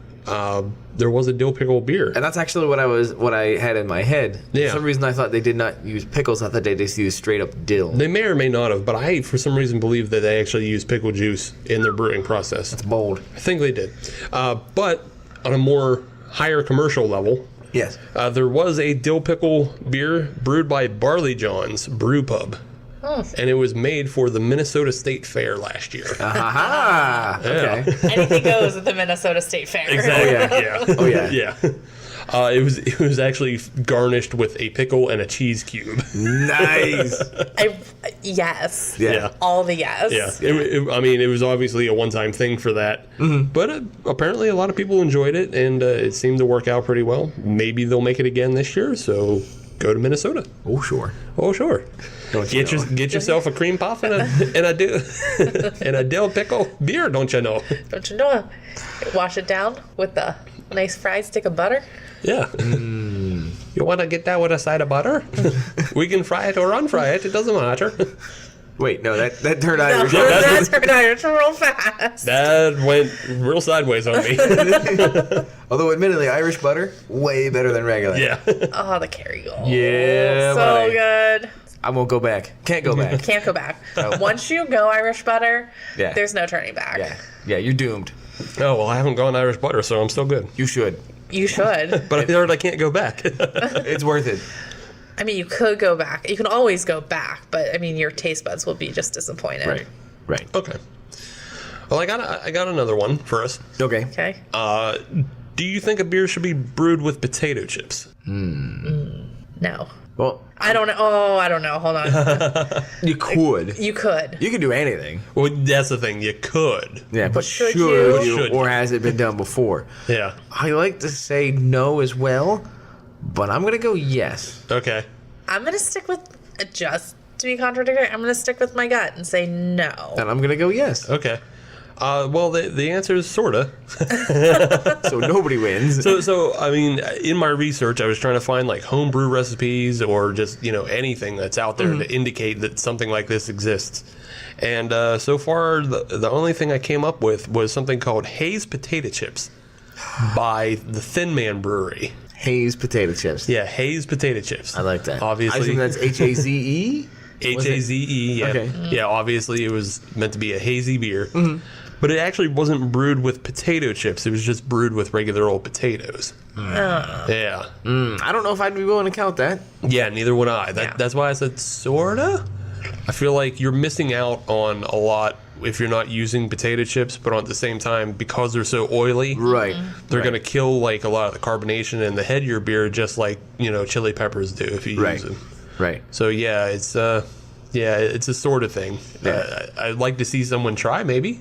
S3: Beer.
S2: And that's actually what I had in my head.
S3: Yeah.
S2: For some reason, I thought they did not use pickles. I thought they just used straight up dill.
S3: They may or may not have, but I, for some reason, believe that they actually used pickle juice in their brewing process.
S2: It's bold.
S3: I think they did. But on a more higher commercial level,
S2: Yes.
S3: there was a dill pickle beer brewed by Barley John's Brew Pub.
S1: Oh.
S3: And it was made for the Minnesota State Fair last year.
S2: Aha! Okay.
S1: Anything goes at the Minnesota State Fair.
S3: Exactly. Yeah.
S2: Oh, yeah.
S3: Yeah. It was actually garnished with a pickle and a cheese cube.
S2: Nice.
S1: Yes.
S2: Yeah.
S1: All the yes.
S3: Yeah. It was obviously a one-time thing for that. But apparently a lot of people enjoyed it, and it seemed to work out pretty well. Maybe they'll make it again this year, so go to Minnesota.
S2: Oh, sure.
S3: Oh, sure.
S2: Don't you know?
S3: Get yourself a cream puff and a dill pickle beer, don't you know?
S1: Don't you know? Wash it down with a nice fried stick of butter.
S3: Yeah. You want to get that with a side of butter? We can fry it or unfry it. It doesn't matter.
S2: Wait, no, that turned Irish.
S1: That's turned Irish real fast.
S3: That went real sideways on me.
S2: Although, admittedly, Irish butter, way better than regular.
S3: Yeah.
S1: Oh, the Kerrygold.
S2: Yeah,
S1: So
S2: buddy.
S1: good.
S2: I won't go back. Can't go back.
S1: Can't go back. Once you go Irish butter,
S2: Yeah.
S1: there's no turning back.
S2: Yeah, you're doomed.
S3: Oh, well, I haven't gone Irish butter, so I'm still good.
S2: You should.
S1: You should.
S3: But I heard I can't go back.
S2: It's worth it.
S1: I mean, you could go back. You can always go back, but I mean, your taste buds will be just disappointed.
S2: Right.
S3: Okay. Well, I got another one for us.
S2: Okay.
S1: Okay.
S3: Do you think a beer should be brewed with potato chips?
S1: No.
S2: Well,
S1: I don't know. Oh, I don't know. Hold on.
S2: you could.
S1: You could.
S2: You could do anything.
S3: Well, that's the thing. You could.
S2: Yeah, but
S1: should
S2: should
S1: you?
S3: Should
S2: or
S3: you?
S2: has it been done before?
S3: Yeah.
S2: I like to say no as well, but I'm going to go yes.
S3: Okay.
S1: I'm going to stick with, just to be contradictory, I'm going to stick with my gut and say no.
S2: And I'm going to go yes.
S3: Okay. Well, the answer is sorta.
S2: So nobody wins.
S3: So I mean, in my research, I was trying to find like homebrew recipes or just anything that's out there to indicate that something like this exists. And so far, the only thing I came up with was something called Hayes Potato Chips by the Thin Man Brewery.
S2: Hayes potato chips.
S3: Yeah, Hayes Potato Chips.
S2: I like that.
S3: Obviously,
S2: I think that's Haze.
S3: Haze. Yeah.
S2: Okay.
S3: Yeah. Obviously, it was meant to be a hazy beer. But it actually wasn't brewed with potato chips. It was just brewed with regular old potatoes. Yeah.
S2: I don't know if I'd be willing to count that.
S3: Yeah, neither would I.
S1: Yeah.
S3: That's why I said sorta. I feel like you're missing out on a lot if you're not using potato chips, but at the same time, because they're so oily,
S2: Right.
S3: they're going to kill like a lot of the carbonation in the head of your beer, just like chili peppers do if you use them.
S2: Right.
S3: So yeah, it's a sort of thing.
S2: Yeah.
S3: I'd like to see someone try maybe.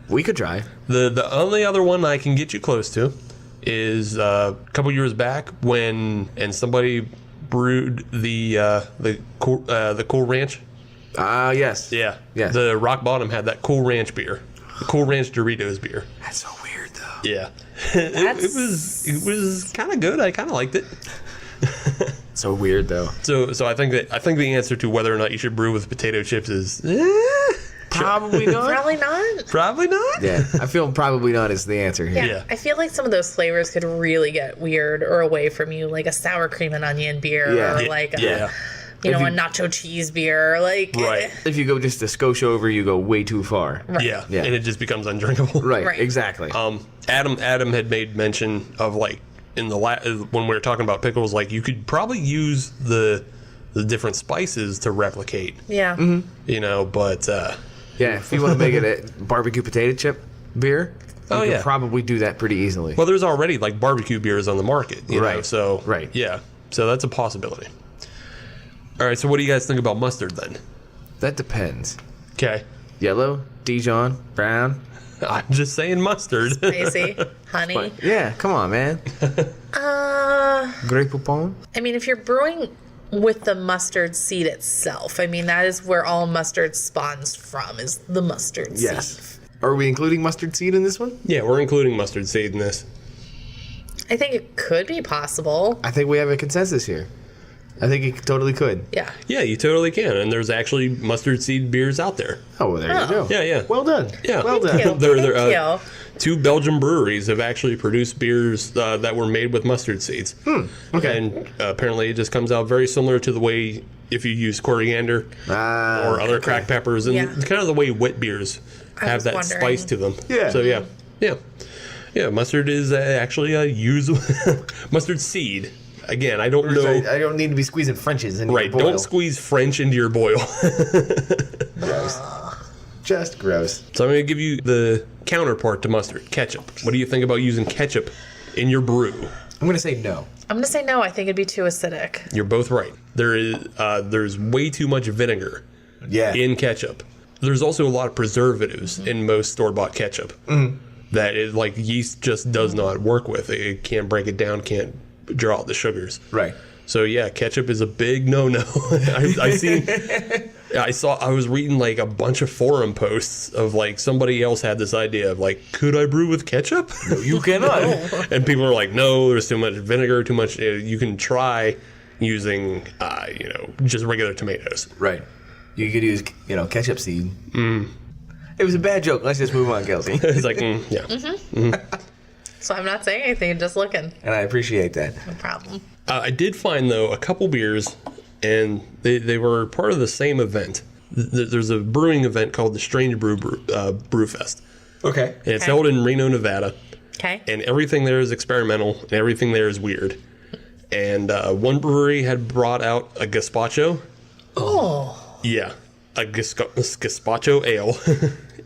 S2: We could try.
S3: The only other one I can get you close to is a couple years back when somebody brewed the Cool Ranch.
S2: Yes.
S3: Yeah.
S2: Yes.
S3: The Rock Bottom had that Cool Ranch beer. The Cool Ranch Doritos beer.
S2: That's so weird, though.
S3: Yeah. it was kind of good. I kind of liked it.
S2: So weird, though.
S3: So I think the answer to whether or not you should brew with potato chips is
S2: Probably not.
S1: Probably not.
S3: probably not.
S2: Yeah, I feel probably not is the answer here.
S1: Yeah. I feel like some of those flavors could really get weird or away from you, like a sour cream and onion beer,
S2: Yeah.
S1: or like
S3: Yeah.
S1: a nacho cheese beer, like
S3: Right.
S2: If you go just a Scotia over, you go way too far.
S3: Yeah.
S2: Yeah.
S3: And it just becomes undrinkable.
S2: Right.
S1: Right.
S2: Exactly.
S3: Adam had made mention of like in the when we were talking about pickles, like you could probably use the different spices to replicate.
S1: Yeah.
S3: But
S2: yeah, if you want to make it a barbecue potato chip beer, you can
S3: yeah.
S2: probably do that pretty easily.
S3: well, there's already like barbecue beers on the market, you know.
S2: Right.
S3: So
S2: Right.
S3: yeah, so that's a possibility. All right, so what do you guys think about mustard then?
S2: That depends.
S3: Okay,
S2: Yellow, Dijon, brown.
S3: I'm just saying mustard.
S1: Spicy, honey.
S2: Yeah, come on, man. Grey Poupon.
S1: I mean, if you're brewing with the mustard seed itself, I mean, that is where all mustard spawns from, is the mustard seed.
S2: Yes. Are we including mustard seed in this one?
S3: Yeah, we're including mustard seed in this.
S1: I think it could be possible.
S2: I think we have a consensus here. I think it totally could.
S1: Yeah.
S3: Yeah, you totally can. And there's actually mustard seed beers out there.
S2: Oh, well, there you go.
S3: Yeah.
S2: Well done.
S3: Yeah.
S2: Well done.
S1: Thank you.
S3: Two Belgian breweries have actually produced beers that were made with mustard seeds.
S2: Okay.
S3: And apparently it just comes out very similar to the way if you use coriander or other cracked peppers, and kind of the way wet beers have that spice to them.
S2: Yeah.
S3: So yeah, mustard is actually a usable mustard seed. Again, I don't know.
S2: I don't need to be squeezing Frenches into your boil.
S3: Don't squeeze French into your boil.
S2: Gross. Just gross.
S3: So I'm going to give you the counterpart to mustard, ketchup. What do you think about using ketchup in your brew?
S2: I'm going to say no.
S1: I'm going to say no. I think it'd be too acidic.
S3: You're both right. There's way too much vinegar in ketchup. There's also a lot of preservatives in most store-bought ketchup that is, like, yeast just does not work with. It can't break it down, can't draw out the sugars.
S2: Right.
S3: So yeah, ketchup is a big no-no. I was reading like a bunch of forum posts of like somebody else had this idea of like, could I brew with ketchup?
S2: No, you cannot.
S3: And people are like, no, there's too much vinegar, too much. You can try using, just regular tomatoes.
S2: Right. You could use, ketchup seed. It was a bad joke. Let's just move on, Kelsey.
S3: It's like,
S1: So I'm not saying anything, just looking.
S2: And I appreciate that.
S1: No problem.
S3: I did find, though, a couple beers, and they were part of the same event. There's a brewing event called the Strange Brew Fest.
S2: Okay.
S3: And it's held in Reno, Nevada.
S1: Okay.
S3: And everything there is experimental, and everything there is weird. And one brewery had brought out a gazpacho.
S1: Oh.
S3: Yeah, a gazpacho ale.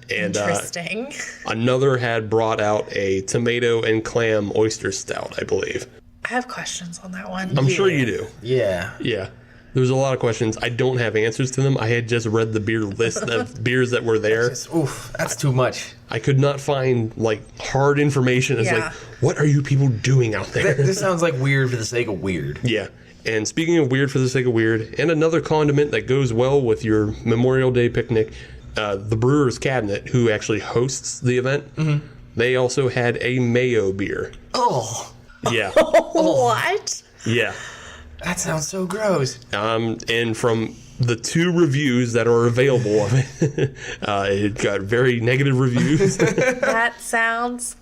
S3: And
S1: interesting.
S3: Another had brought out a tomato and clam oyster stout, I believe.
S1: I have questions on that one.
S3: I'm sure you do.
S2: Yeah.
S3: Yeah. There's a lot of questions. I don't have answers to them. I had just read the beer list of beers that were there.
S2: That's too much.
S3: I could not find like hard information. It's like, what are you people doing out there?
S2: This sounds like weird for the sake of weird.
S3: Yeah. And speaking of weird for the sake of weird, and another condiment that goes well with your Memorial Day picnic, the Brewer's Cabinet, who actually hosts the event, they also had a mayo beer.
S2: Oh.
S3: Yeah.
S1: What?
S3: Yeah.
S2: That sounds so gross.
S3: And from the 2 reviews that are available of it, it got very negative reviews.
S1: That sounds...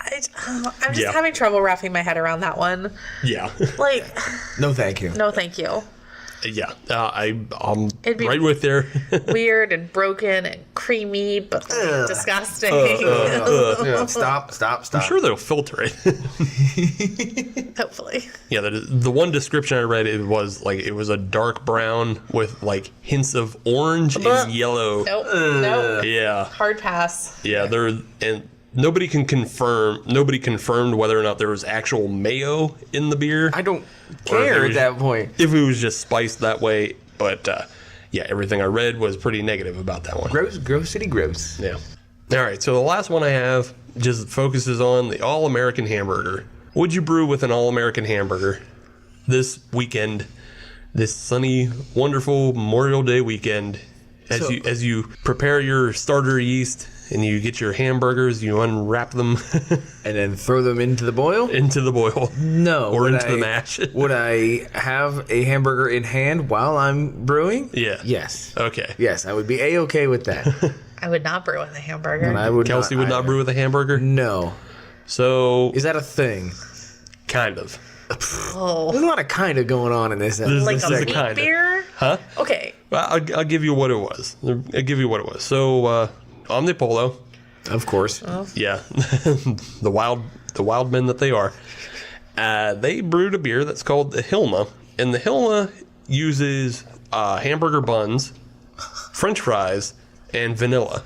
S1: I'm just having trouble wrapping my head around that one.
S3: Yeah.
S1: Like...
S2: No, thank you.
S1: No, thank you.
S3: Yeah. I'm
S1: It'd be
S3: right with there.
S1: weird and broken and creamy, but disgusting.
S2: Stop.
S3: I'm sure they'll filter it.
S1: Hopefully.
S3: Yeah, the one description I read, it was a dark brown with like hints of orange and yellow.
S1: Nope.
S3: Yeah.
S1: Hard pass.
S3: Yeah, and nobody confirmed whether or not there was actual mayo in the beer.
S2: I don't care at that point.
S3: If it was just spiced that way, but everything I read was pretty negative about that one.
S2: Gross city gross.
S3: Yeah. All right, so the last one I have just focuses on the All-American hamburger. Would you brew with an All-American hamburger this weekend, this sunny, wonderful Memorial Day weekend, as you prepare your starter yeast and you get your hamburgers, you unwrap them.
S2: And then throw them into the boil?
S3: Into the boil.
S2: No.
S3: Or into the mash.
S2: Would I have a hamburger in hand while I'm brewing?
S3: Yeah.
S2: Yes.
S3: Okay.
S2: Yes, I would be A-okay with that.
S1: I would not brew with a hamburger.
S2: And I would
S3: Kelsey would not brew with a hamburger?
S2: No.
S3: So...
S2: Is that a thing?
S3: Kind of.
S2: There's a lot of kind of going on in this.
S1: Like a
S3: This is
S1: wheat
S3: kinda.
S1: beer?
S3: Huh?
S1: Okay.
S3: Well, I'll give you what it was. So, Omnipolo.
S2: Of course.
S3: Yeah. the wild men that they are. They brewed a beer that's called the Hilma. And the Hilma uses hamburger buns, French fries, and vanilla.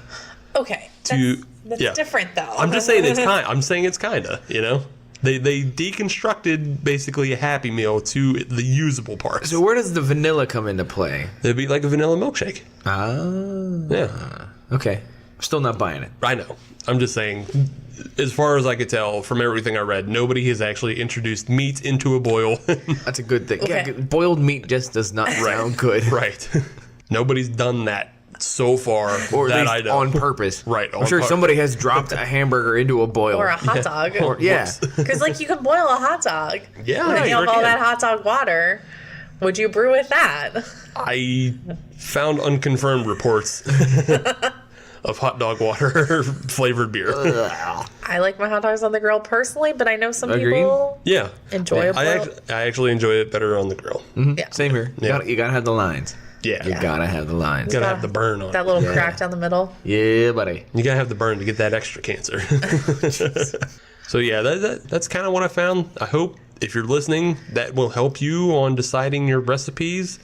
S1: Okay. That's different, though.
S3: I'm just saying it's kinda, They deconstructed basically a Happy Meal to the usable parts.
S2: So where does the vanilla come into play?
S3: It'd be like a vanilla milkshake.
S2: Yeah. Okay. I'm still not buying it.
S3: I know. I'm just saying, as far as I could tell from everything I read, nobody has actually introduced meat into a boil.
S2: That's a good thing.
S1: Okay.
S2: Yeah, boiled meat just does not sound good.
S3: Right. Nobody's done that so far
S2: Or
S3: that
S2: at
S3: I
S2: least
S3: know.
S2: on purpose.
S3: Right,
S2: I'm
S3: on
S2: sure
S3: purpose.
S2: somebody has dropped a hamburger into a boil.
S1: Or a hot dog.
S2: Yeah.
S1: Because, like, you can boil a hot dog.
S3: Yeah,
S1: And then you
S3: sure
S1: have all
S3: can.
S1: that hot dog water. Would you brew with that?
S3: I found unconfirmed reports of hot dog water flavored beer.
S1: I like my hot dogs on the grill personally, but I know some
S2: Agreed.
S1: people
S3: Yeah.
S1: enjoy a
S3: I
S1: boil.
S3: actually enjoy it better on the grill.
S1: Yeah.
S2: Same here.
S3: Yeah.
S2: You gotta have the lines.
S3: Yeah.
S2: You gotta have the lines.
S3: Gotta have the burn on
S1: That
S3: it.
S1: little
S2: Yeah.
S1: crack down the middle.
S2: Yeah, buddy.
S3: You gotta have the burn to get that extra cancer. So yeah, that's kind of what I found. I hope if you're listening, that will help you on deciding your recipes.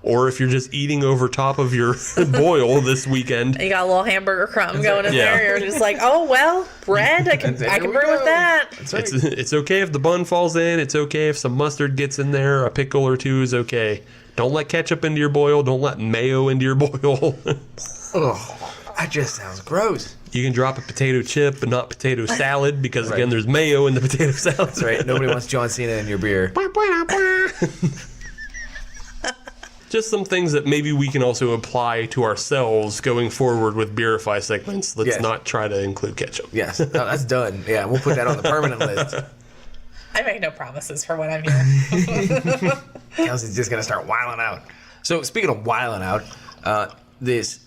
S3: Or if you're just eating over top of your boil this weekend.
S1: You got a little hamburger crumb going in
S3: Yeah.
S1: there. You're just like, oh, well, bread. I can
S2: There
S1: brew
S2: we go.
S1: with that.
S2: That's right.
S3: It's okay if the bun falls in. It's okay if some mustard gets in there. A pickle or two is okay. Don't let ketchup into your boil. Don't let mayo into your boil.
S2: Oh, that just sounds gross.
S3: You can drop a potato chip, but not potato salad because again, there's mayo in the potato salad.
S2: That's right. Nobody wants John Cena in your beer.
S3: Just some things that maybe we can also apply to ourselves going forward with Beerify segments. Let's
S2: Yes.
S3: not try to include ketchup.
S2: Yes. No, that's done. Yeah, we'll put that on the permanent list.
S1: I make no promises for when I'm here.
S2: Kelsey's just gonna start wilding out. So speaking of wilding out, this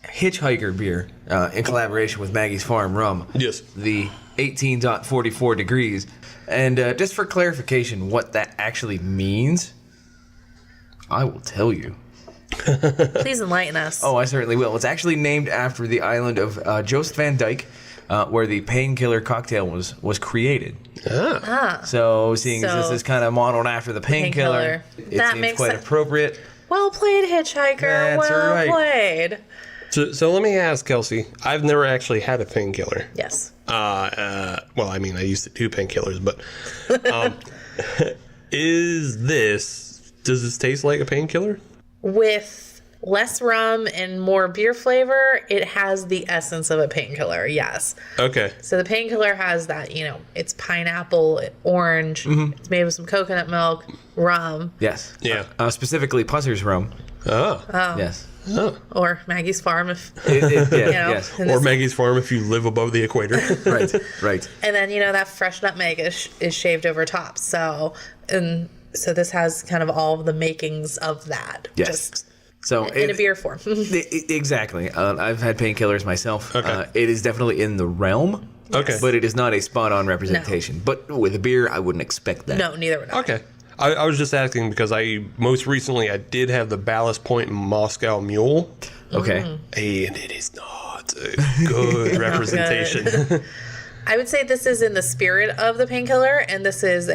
S2: Hitchhiker beer in collaboration with Maggie's Farm Rum.
S3: Yes.
S2: The 18.44 degrees. And just for clarification, what that actually means, I will tell you.
S1: Please enlighten us.
S2: Oh, I certainly will. It's actually named after the island of Joost van Dyke, where the painkiller cocktail was created. So, seeing as this
S1: So-
S2: is kind of modeled after the painkiller,
S1: Painkiller.
S2: it
S1: That
S2: seems
S1: makes
S2: quite
S1: sense.
S2: appropriate.
S1: Well played, Hitchhiker.
S2: That's
S1: well
S2: right.
S1: played.
S3: So let me ask Kelsey. I've never actually had a painkiller.
S1: Yes.
S3: Well, I mean, I used to do painkillers, but does this taste like a painkiller?
S1: With less rum and more beer flavor, it has the essence of a painkiller, yes.
S3: Okay.
S1: So the painkiller has that, it's pineapple, orange, it's made with some coconut milk, rum,
S2: Yes.
S3: Yeah.
S2: Specifically, Pusser's rum.
S3: Oh.
S2: Yes.
S1: or Maggie's Farm if,
S2: Yeah, yes.
S1: and
S3: Or
S1: this-
S3: Maggie's Farm if you live above the equator.
S2: Right. Right.
S1: and then, that fresh nutmeg is shaved over top. So this has kind of all of the makings of that.
S2: Yes.
S1: Just
S2: So
S1: in a beer form.
S2: Exactly. I've had painkillers myself.
S3: Okay.
S2: It is definitely in the realm.
S3: Okay.
S2: But it is not a spot-on representation. But with a beer, I wouldn't expect that.
S1: No, neither would I.
S3: Okay. I was just asking because most recently I did have the Ballast Point Moscow Mule.
S2: Okay.
S3: And it is not a good representation.
S1: I would say this is in the spirit of the painkiller, and this has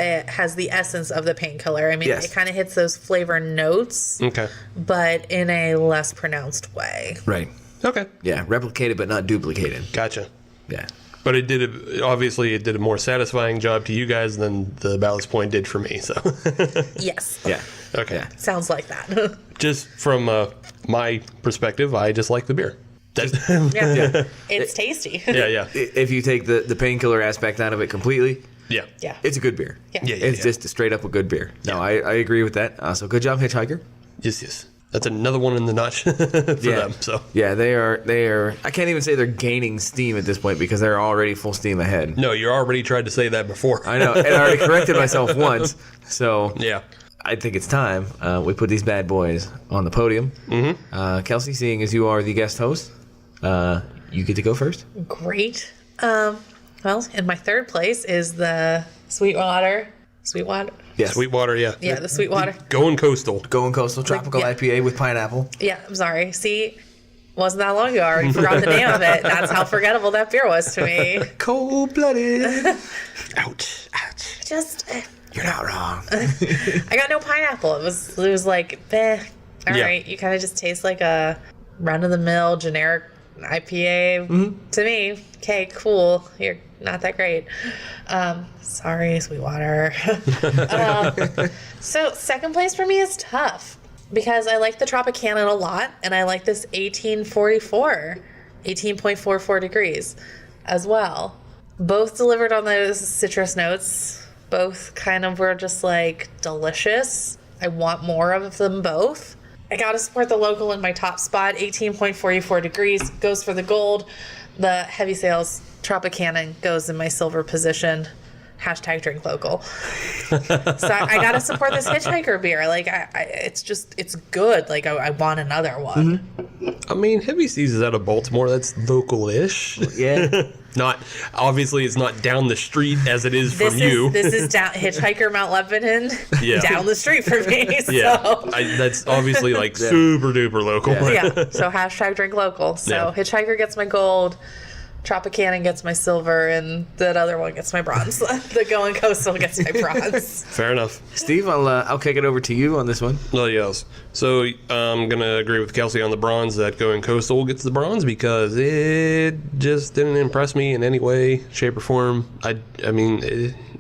S1: the essence of the painkiller. I mean,
S2: Yes.
S1: it kind of hits those flavor notes,
S3: Okay.
S1: but in a less pronounced way.
S2: Right.
S3: Okay.
S2: Yeah. Replicated, but not duplicated.
S3: Gotcha.
S2: Yeah.
S3: But it did a more satisfying job to you guys than the Ballast Point did for me. So
S1: Yes.
S2: Yeah.
S3: okay.
S2: Yeah.
S1: Sounds like that.
S3: Just from my perspective, I just like the beer.
S1: yeah. It's tasty.
S3: Yeah.
S2: If you take the painkiller aspect out of it completely,
S3: Yeah.
S1: Yeah.
S2: it's a good beer.
S1: Yeah.
S3: Yeah.
S2: It's just straight up a good beer. No, I agree with that. So good job, Hitchhiker.
S3: Yes. That's another one in the notch for them. So
S2: Yeah, they are. I can't even say they're gaining steam at this point because they're already full steam ahead.
S3: no, you already tried to say that before.
S2: I know, and I already corrected myself once. So
S3: Yeah.
S2: I think it's time we put these bad boys on the podium. Mm-hmm. Kelsey, seeing as you are the guest host, you get to go first.
S1: Great. Well, in my third place is the Sweetwater. Sweetwater?
S2: Yes.
S3: Sweetwater, yeah.
S1: Yeah, the Sweetwater.
S3: Going coastal.
S2: Going Coastal Tropical
S1: yeah.
S2: IPA with pineapple.
S1: Yeah, I'm sorry. See, wasn't that long ago. I already forgot the name of it. That's how forgettable that beer was to me.
S2: Cold-blooded.
S3: Ouch.
S1: Just,
S2: You're not wrong.
S1: I got no pineapple. It was like, all
S3: Yeah.
S1: right. You kind of just taste like a run-of-the-mill generic IPA to me. Okay, cool. You're not that great. Sorry, Sweetwater. So second place for me is tough because I like the Tropicannon a lot, and I like this 18.44 degrees as well. Both delivered on those citrus notes. Both kind of were just like delicious. I want more of them both. I gotta support the local in my top spot. 18.44 degrees goes for the gold. The heavy sales Tropicannon goes in my silver position. Hashtag drink local. So I gotta support this hitchhiker beer. Like it's good. Like I want another one.
S3: I mean, Heavy Seas is out of Baltimore. That's local-ish.
S2: Yeah.
S3: Not obviously, it's not down the street as it is from you.
S1: This is down Hitchhiker Mount Lebanon,
S3: Yeah.
S1: down the street from me. So.
S3: Yeah, that's obviously like super duper local.
S1: Yeah. So hashtag drink local. So
S3: Yeah.
S1: Hitchhiker gets my gold. Tropicannon gets my silver, and that other one gets my bronze. The Goin Coastal gets my bronze.
S3: Fair enough.
S2: Steve, I'll kick it over to you on this one.
S3: Oh, yes. So I'm going to agree with Kelsey on the bronze, that Going Coastal gets the bronze because it just didn't impress me in any way, shape, or form. I mean,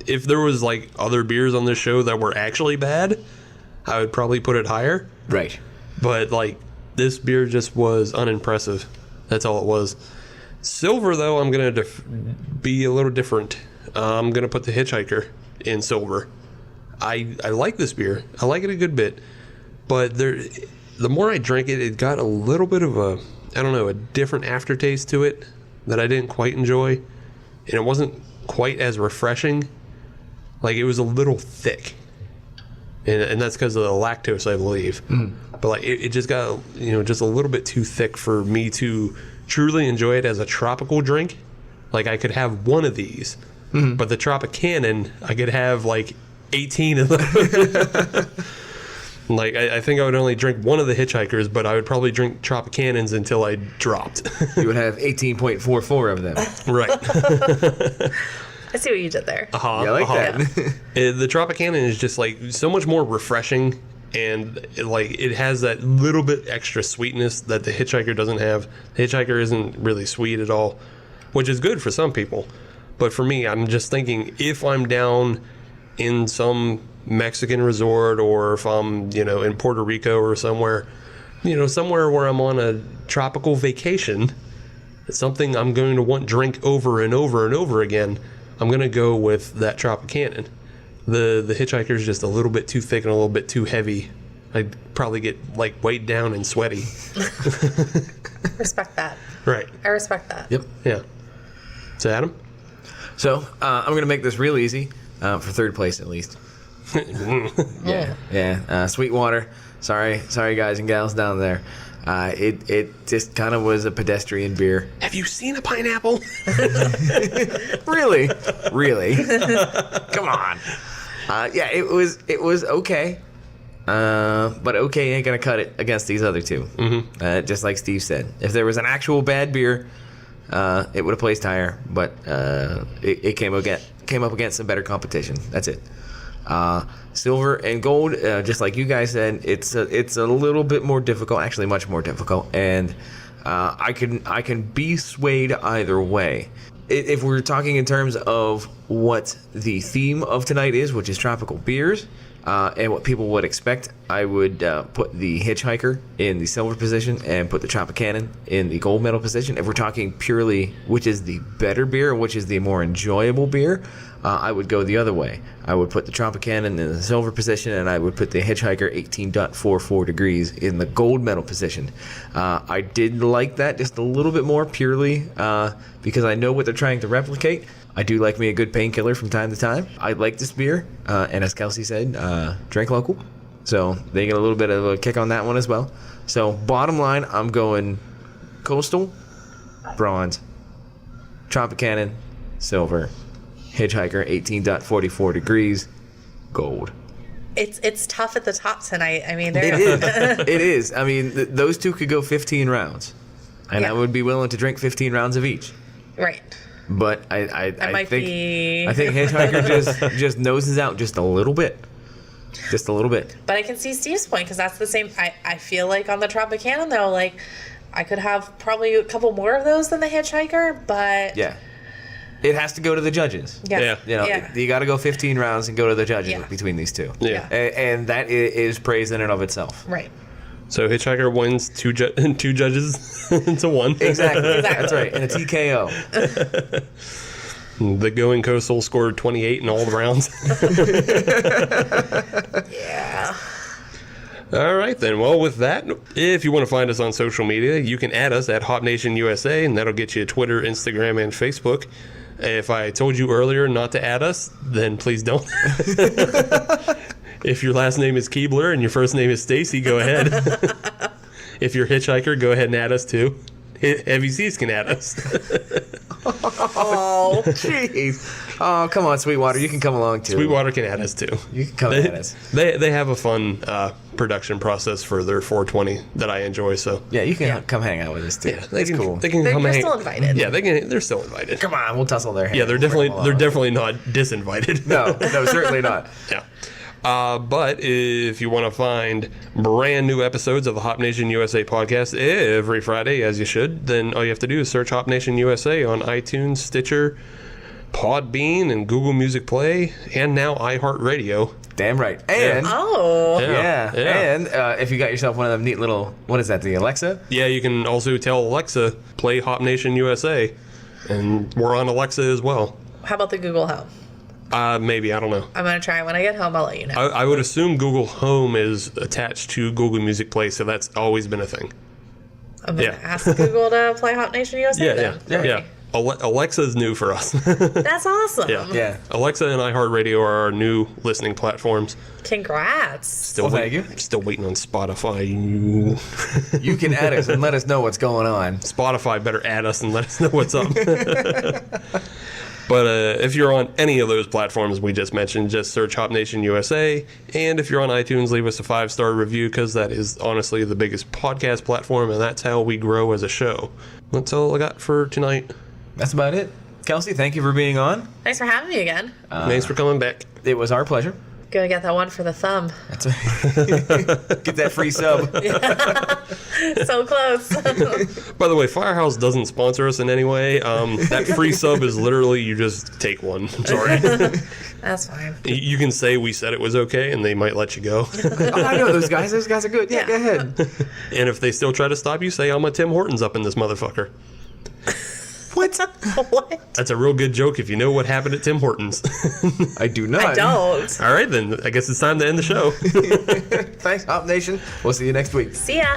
S3: if there was like other beers on this show that were actually bad, I would probably put it higher.
S2: Right.
S3: But like this beer just was unimpressive. That's all it was. Silver, though, I'm going to be a little different. I'm going to put the Hitchhiker in silver. I like this beer. I like it a good bit. But the more I drank it, it got a little bit of a different aftertaste to it that I didn't quite enjoy. And it wasn't quite as refreshing. Like, it was a little thick. And that's because of the lactose, I believe. But like it just got, just a little bit too thick for me to truly enjoy it as a tropical drink. Like I could have one of these, but the Tropicannon, I could have like 18 of them. Like I think I would only drink one of the Hitchhikers, but I would probably drink Tropicannons until I dropped.
S2: You would have 18.44 of them.
S3: Right.
S1: I see what you did there.
S2: Yeah, I like that.
S3: The Tropicannon is just like so much more refreshing, and it has that little bit extra sweetness that the Hitchhiker doesn't have. The Hitchhiker isn't really sweet at all, which is good for some people. But for me, I'm just thinking if I'm down in some Mexican resort, or if I'm, in Puerto Rico or somewhere, somewhere where I'm on a tropical vacation, something I'm going to want drink over and over and over again, I'm going to go with that Tropicannon. The Hitchhiker is just a little bit too thick and a little bit too heavy. I'd probably get weighed down and sweaty.
S1: Respect that.
S3: Right.
S1: I respect that.
S2: Yep.
S3: Yeah. So Adam?
S2: So I'm going to make this real easy for third place at least. Yeah. Sweetwater. Sorry guys and gals down there. It just kind of was a pedestrian beer.
S3: Have you seen a pineapple?
S2: Really? Come on. It was okay. But okay ain't gonna cut it against these other two. Just like Steve said, if there was an actual bad beer, it would have placed higher. But it came up against some better competition. That's it. Silver and gold, just like you guys said, it's a little bit more difficult, actually much more difficult, and I can be swayed either way. If we're talking in terms of what the theme of tonight is, which is tropical beers, and what people would expect, I would put the Hitchhiker in the silver position and put the Tropicannon in the gold medal position. If we're talking purely which is the better beer and which is the more enjoyable beer, I would go the other way. I would put the Tropicannon in the silver position, and I would put the Hitchhiker 18.44 degrees in the gold medal position. I did like that just a little bit more purely because I know what they're trying to replicate. I do like me a good painkiller from time to time. I like this beer, and as Kelsey said, drink local. So they get a little bit of a kick on that one as well. So bottom line, I'm going Coastal, bronze, Tropicannon, silver, Hitchhiker 18.44 degrees, gold.
S1: It's tough at the top tonight. I mean,
S2: It is. It is. I mean, those two could go 15 rounds, and I would be willing to drink 15 rounds of each.
S1: Right.
S2: But I
S1: might
S2: think
S1: be...
S2: I think Hitchhiker just noses out just a little bit. Just a little bit.
S1: But I can see Steve's point, because that's the same. I feel like on the Tropicannon, though, I could have probably a couple more of those than the Hitchhiker, but...
S2: Yeah. It has to go to the judges.
S1: Yeah.
S2: You got to go 15 rounds and go to the judges between these two.
S3: Yeah.
S2: And that is praise in and of itself.
S1: Right.
S3: So Hitchhiker wins two judges to one.
S2: Exactly. That's right. And a TKO.
S3: The Going Coastal scored 28 in all the rounds.
S1: Yeah.
S3: All right, then. Well, with that, if you want to find us on social media, you can add us at Hop Nation USA, and that'll get you Twitter, Instagram, and Facebook. If I told you earlier not to add us, then please don't. If your last name is Keebler and your first name is Stacy, go ahead. If you're Hitchhiker, go ahead and add us too. Heavy Seas can add us.
S2: Oh, jeez. Oh, come on, Sweetwater. You can come along too.
S3: Sweetwater can add us too.
S2: You can come at us.
S3: They have a fun production process for their 420 that I enjoy. So
S2: Yeah, you can come hang out with us too.
S3: yeah,
S2: That's cool.
S3: They can come
S1: You're
S3: hang.
S1: still invited.
S3: Yeah, they're still invited.
S2: Come on, we'll tussle their hair.
S3: Yeah, they're definitely not disinvited.
S2: No, certainly not.
S3: Yeah. But if you want to find brand new episodes of the Hop Nation USA podcast every Friday, as you should, then all you have to do is search Hop Nation USA on iTunes, Stitcher, Podbean, and Google Music Play, and now iHeartRadio.
S2: Damn right. And
S3: Yeah.
S2: and if you got yourself one of them neat little, what is that, the Alexa?
S3: Yeah, you can also tell Alexa, play Hop Nation USA, and we're on Alexa as well.
S1: How about the Google Home?
S3: Maybe, I don't know.
S1: I'm going to try when I get home. I'll let you know.
S3: I would assume Google Home is attached to Google Music Play, so that's always been a thing.
S1: I'm going to ask Google to play Hop Nation USA then.
S3: Yeah. Alexa's new for us.
S1: That's awesome.
S2: Yeah.
S3: Alexa and iHeartRadio are our new listening platforms.
S1: Congrats.
S3: Still
S2: Thank you.
S3: Still waiting on Spotify.
S2: You can add us and let us know what's going on.
S3: Spotify better add us and let us know what's up. But if you're on any of those platforms we just mentioned, just search Hop Nation USA. And if you're on iTunes, leave us a 5-star review, because that is honestly the biggest podcast platform, and that's how we grow as a show. That's all I got for tonight.
S2: That's about it. Kelsey, thank you for being on.
S1: Thanks for having me again.
S3: Thanks for coming back.
S2: It was our pleasure.
S1: Gonna get that one for the thumb.
S2: That's Get that free sub.
S1: So close.
S3: By the way, Firehouse doesn't sponsor us in any way. That free sub is literally you just take one. I'm sorry.
S1: That's fine.
S3: You can say we said it was okay, and they might let you go.
S2: Oh, I know those guys. Those guys are good. Yeah, go ahead.
S3: And if they still try to stop you, say I'm a Tim Hortons up in this motherfucker.
S2: What?
S1: What?
S3: That's a real good joke if you know what happened at Tim Hortons.
S2: I do not.
S1: I don't.
S3: All right, then. I guess it's time to end the show.
S2: Thanks, Hop Nation. We'll see you next week.
S1: See ya.